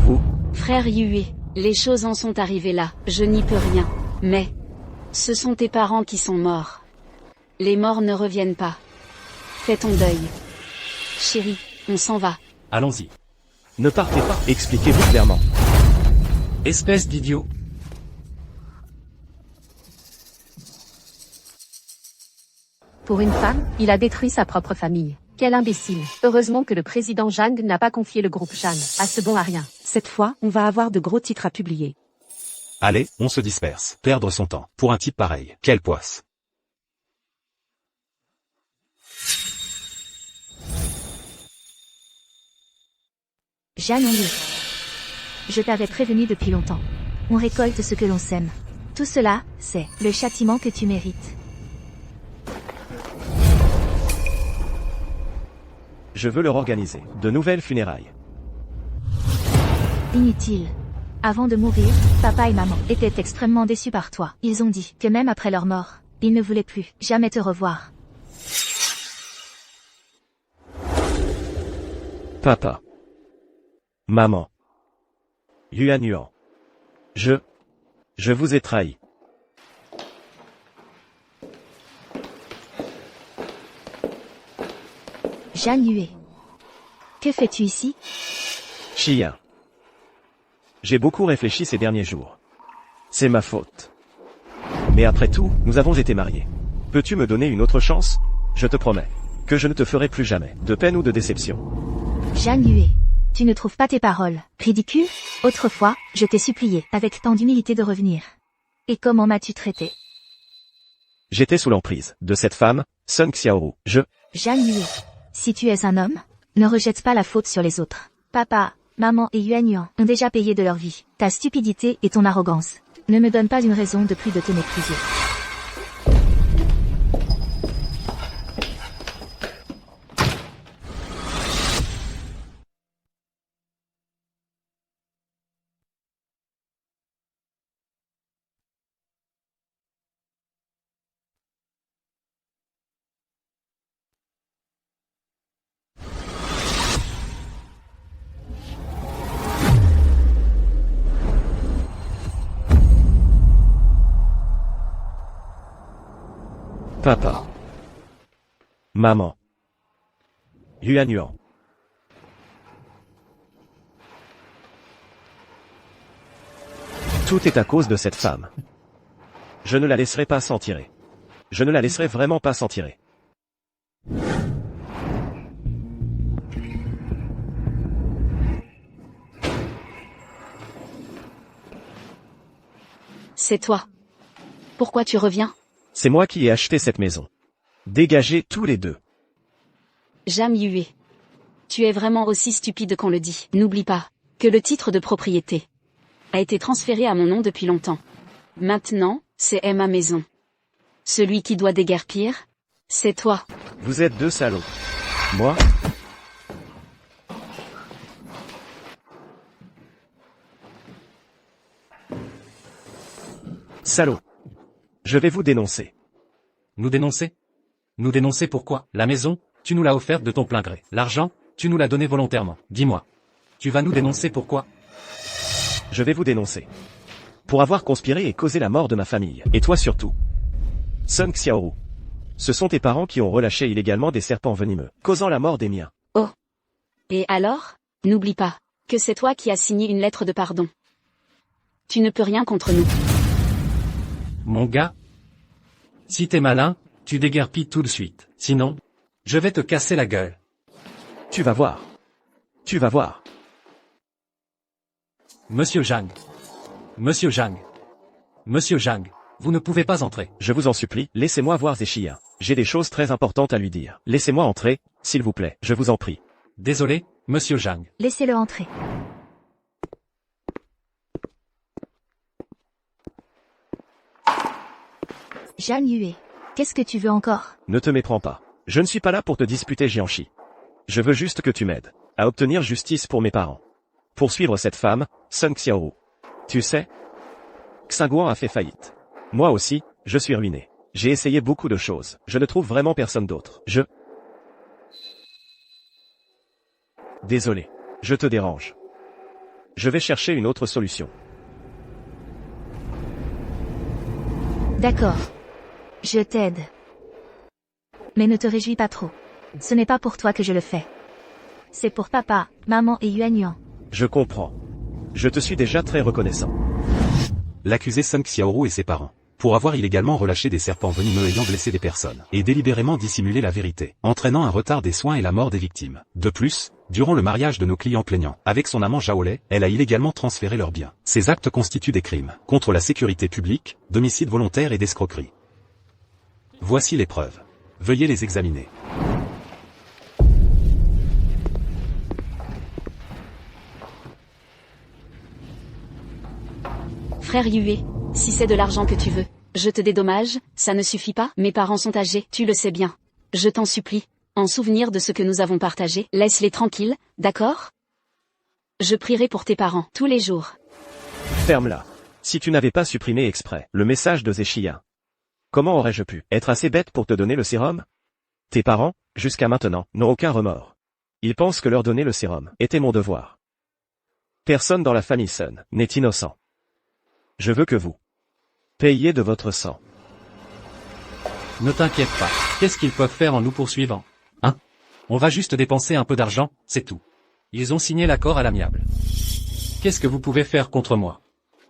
Vous. Frère Yue, les choses en sont arrivées là, je n'y peux rien. Mais ce sont tes parents qui sont morts. Les morts ne reviennent pas. Fais ton deuil. Chérie, on s'en va. Allons-y. Ne partez pas, expliquez-vous clairement. Espèce d'idiot. Pour une femme, il a détruit sa propre famille. Quel imbécile. Heureusement que le président Zhang n'a pas confié le groupe Zhang à ce bon à rien. Cette fois, on va avoir de gros titres à publier. Allez, on se disperse. Perdre son temps. Pour un type pareil. Quelle poisse. Jeanne Liu. Je t'avais prévenu depuis longtemps. On récolte ce que l'on sème. Tout cela, c'est le châtiment que tu mérites. Je veux leur organiser de nouvelles funérailles. Inutile. Avant de mourir, papa et maman étaient extrêmement déçus par toi. Ils ont dit que même après leur mort, ils ne voulaient plus jamais te revoir. Papa. Maman. Yuan. Je vous ai trahi. Jeanne Yue. Que fais-tu ici? Xiyan. J'ai beaucoup réfléchi ces derniers jours. C'est ma faute. Mais après tout, nous avons été mariés. Peux-tu me donner une autre chance? Je te promets que je ne te ferai plus jamais de peine ou de déception. Jeanne Yue. Tu ne trouves pas tes paroles ridicules? Autrefois, je t'ai supplié avec tant d'humilité de revenir. Et comment m'as-tu traité? J'étais sous l'emprise de cette femme, Sun Xiaoru. Jeanne Yue. Si tu es un homme, ne rejette pas la faute sur les autres. Papa, maman et Yuan ont déjà payé de leur vie. Ta stupidité et ton arrogance ne me donnent pas une raison de plus de te mépriser. Papa. Maman. Yuan. Tout est à cause de cette femme. Je ne la laisserai pas s'en tirer. Je ne la laisserai vraiment pas s'en tirer. C'est toi. Pourquoi tu reviens? C'est moi qui ai acheté cette maison. Dégagez tous les deux. Zhang Yue. Tu es vraiment aussi stupide qu'on le dit. N'oublie pas que le titre de propriété a été transféré à mon nom depuis longtemps. Maintenant, c'est ma maison. Celui qui doit déguerpir, c'est toi. Vous êtes deux salauds. Moi? Salaud. Je vais vous dénoncer. Nous dénoncer? Nous dénoncer pourquoi? La maison, tu nous l'as offerte de ton plein gré. L'argent, tu nous l'as donné volontairement. Dis-moi. Tu vas nous dénoncer pourquoi? Je vais vous dénoncer. Pour avoir conspiré et causé la mort de ma famille. Et toi surtout. Sun Xiaoru. Ce sont tes parents qui ont relâché illégalement des serpents venimeux, causant la mort des miens. Oh. Et alors? N'oublie pas que c'est toi qui as signé une lettre de pardon. Tu ne peux rien contre nous. Mon gars, si t'es malin, tu déguerpis tout de suite. Sinon, je vais te casser la gueule. Tu vas voir. Tu vas voir. Monsieur Zhang. Monsieur Zhang. Monsieur Zhang, vous ne pouvez pas entrer. Je vous en supplie, laissez-moi voir Zéchia. J'ai des choses très importantes à lui dire. Laissez-moi entrer, s'il vous plaît, je vous en prie. Désolé, monsieur Zhang. Laissez-le entrer. Jeanne Yue. Qu'est-ce que tu veux encore? Ne te méprends pas. Je ne suis pas là pour te disputer Jianchi. Je veux juste que tu m'aides à obtenir justice pour mes parents. Poursuivre cette femme, Sun Xiaoru. Tu sais, Xinguang a fait faillite. Moi aussi, je suis ruiné. J'ai essayé beaucoup de choses. Je ne trouve vraiment personne d'autre. Désolé. Je te dérange. Je vais chercher une autre solution. D'accord. Je t'aide. Mais ne te réjouis pas trop. Ce n'est pas pour toi que je le fais. C'est pour papa, maman et Yuan. Je comprends. Je te suis déjà très reconnaissant. L'accusé Sun Xiaoru et ses parents. pour avoir illégalement relâché des serpents venimeux ayant blessé des personnes, et délibérément dissimulé la vérité, entraînant un retard des soins et la mort des victimes. De plus, durant le mariage de nos clients plaignants, avec son amant Jaolais, elle a illégalement transféré leurs biens. Ces actes constituent des crimes, contre la sécurité publique, d'homicide volontaire et d'escroquerie. Voici les preuves. Veuillez les examiner. Frère Yue, si c'est de l'argent que tu veux, je te dédommage, ça ne suffit pas, mes parents sont âgés, tu le sais bien. Je t'en supplie, en souvenir de ce que nous avons partagé, laisse-les tranquilles, d'accord? Je prierai pour tes parents, tous les jours. Ferme-la. Si tu n'avais pas supprimé exprès le message de Zéchia, comment aurais-je pu être assez bête pour te donner le sérum? Tes parents, jusqu'à maintenant, n'ont aucun remords. Ils pensent que leur donner le sérum était mon devoir. Personne dans la famille Sun n'est innocent. Je veux que vous payiez de votre sang. Ne t'inquiète pas, qu'est-ce qu'ils peuvent faire en nous poursuivant? Hein? On va juste dépenser un peu d'argent, c'est tout. Ils ont signé l'accord à l'amiable. Qu'est-ce que vous pouvez faire contre moi?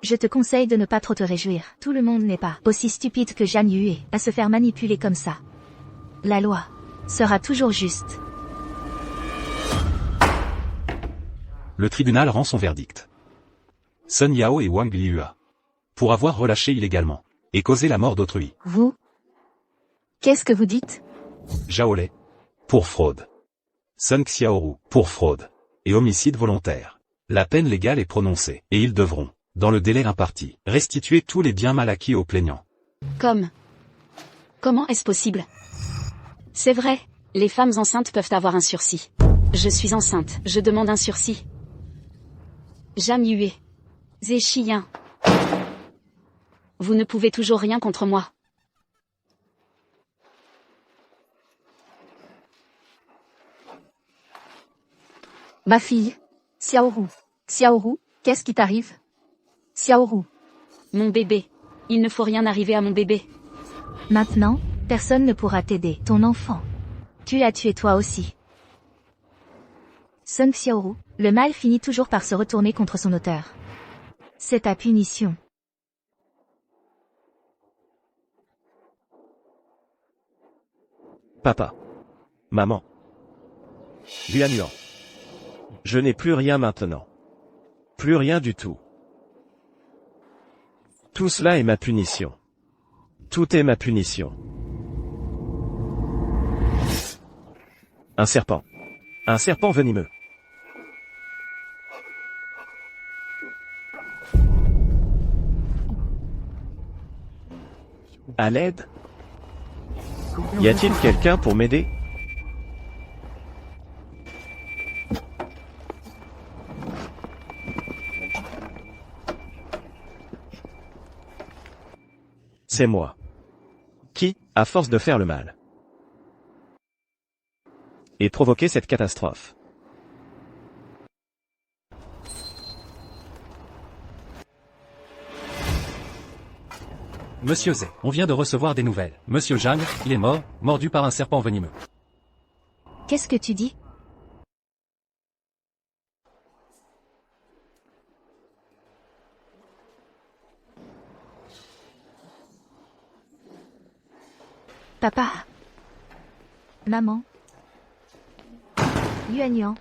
Je te conseille de ne pas trop te réjouir. Tout le monde n'est pas aussi stupide que Zhang Yue à se faire manipuler comme ça. La loi sera toujours juste. Le tribunal rend son verdict. Sun Yao et Wang Liua. Pour avoir relâché illégalement et causé la mort d'autrui. Vous? Qu'est-ce que vous dites? Jaolais. Pour fraude. Sun Xiaoru. Pour fraude. Et homicide volontaire. La peine légale est prononcée, et ils devront, dans le délai imparti, restituer tous les biens mal acquis aux plaignants. Comment est-ce possible? C'est vrai, les femmes enceintes peuvent avoir un sursis. Je suis enceinte, je demande un sursis. Zhang Yue. Zéchien. Vous ne pouvez toujours rien contre moi. Ma fille. Xiaoru. Xiaoru, qu'est-ce qui t'arrive? Xiaoru. Mon bébé. Il ne faut rien arriver à mon bébé. Maintenant, personne ne pourra t'aider. Ton enfant. Tu as tué toi aussi. Sun Xiaoru, le mal finit toujours par se retourner contre son auteur. C'est ta punition. Papa. Maman. Yuan. Je n'ai plus rien maintenant. Plus rien du tout. Tout cela est ma punition. Tout est ma punition. Un serpent. Un serpent venimeux. À l'aide? Y a-t-il quelqu'un pour m'aider? C'est moi. Qui, à force de faire le mal, et provoquer cette catastrophe. Monsieur Zé, on vient de recevoir des nouvelles. Monsieur Zhang, il est mort, mordu par un serpent venimeux. Qu'est-ce que tu dis? Papa. Maman. Yuan.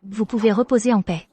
Vous pouvez reposer en paix.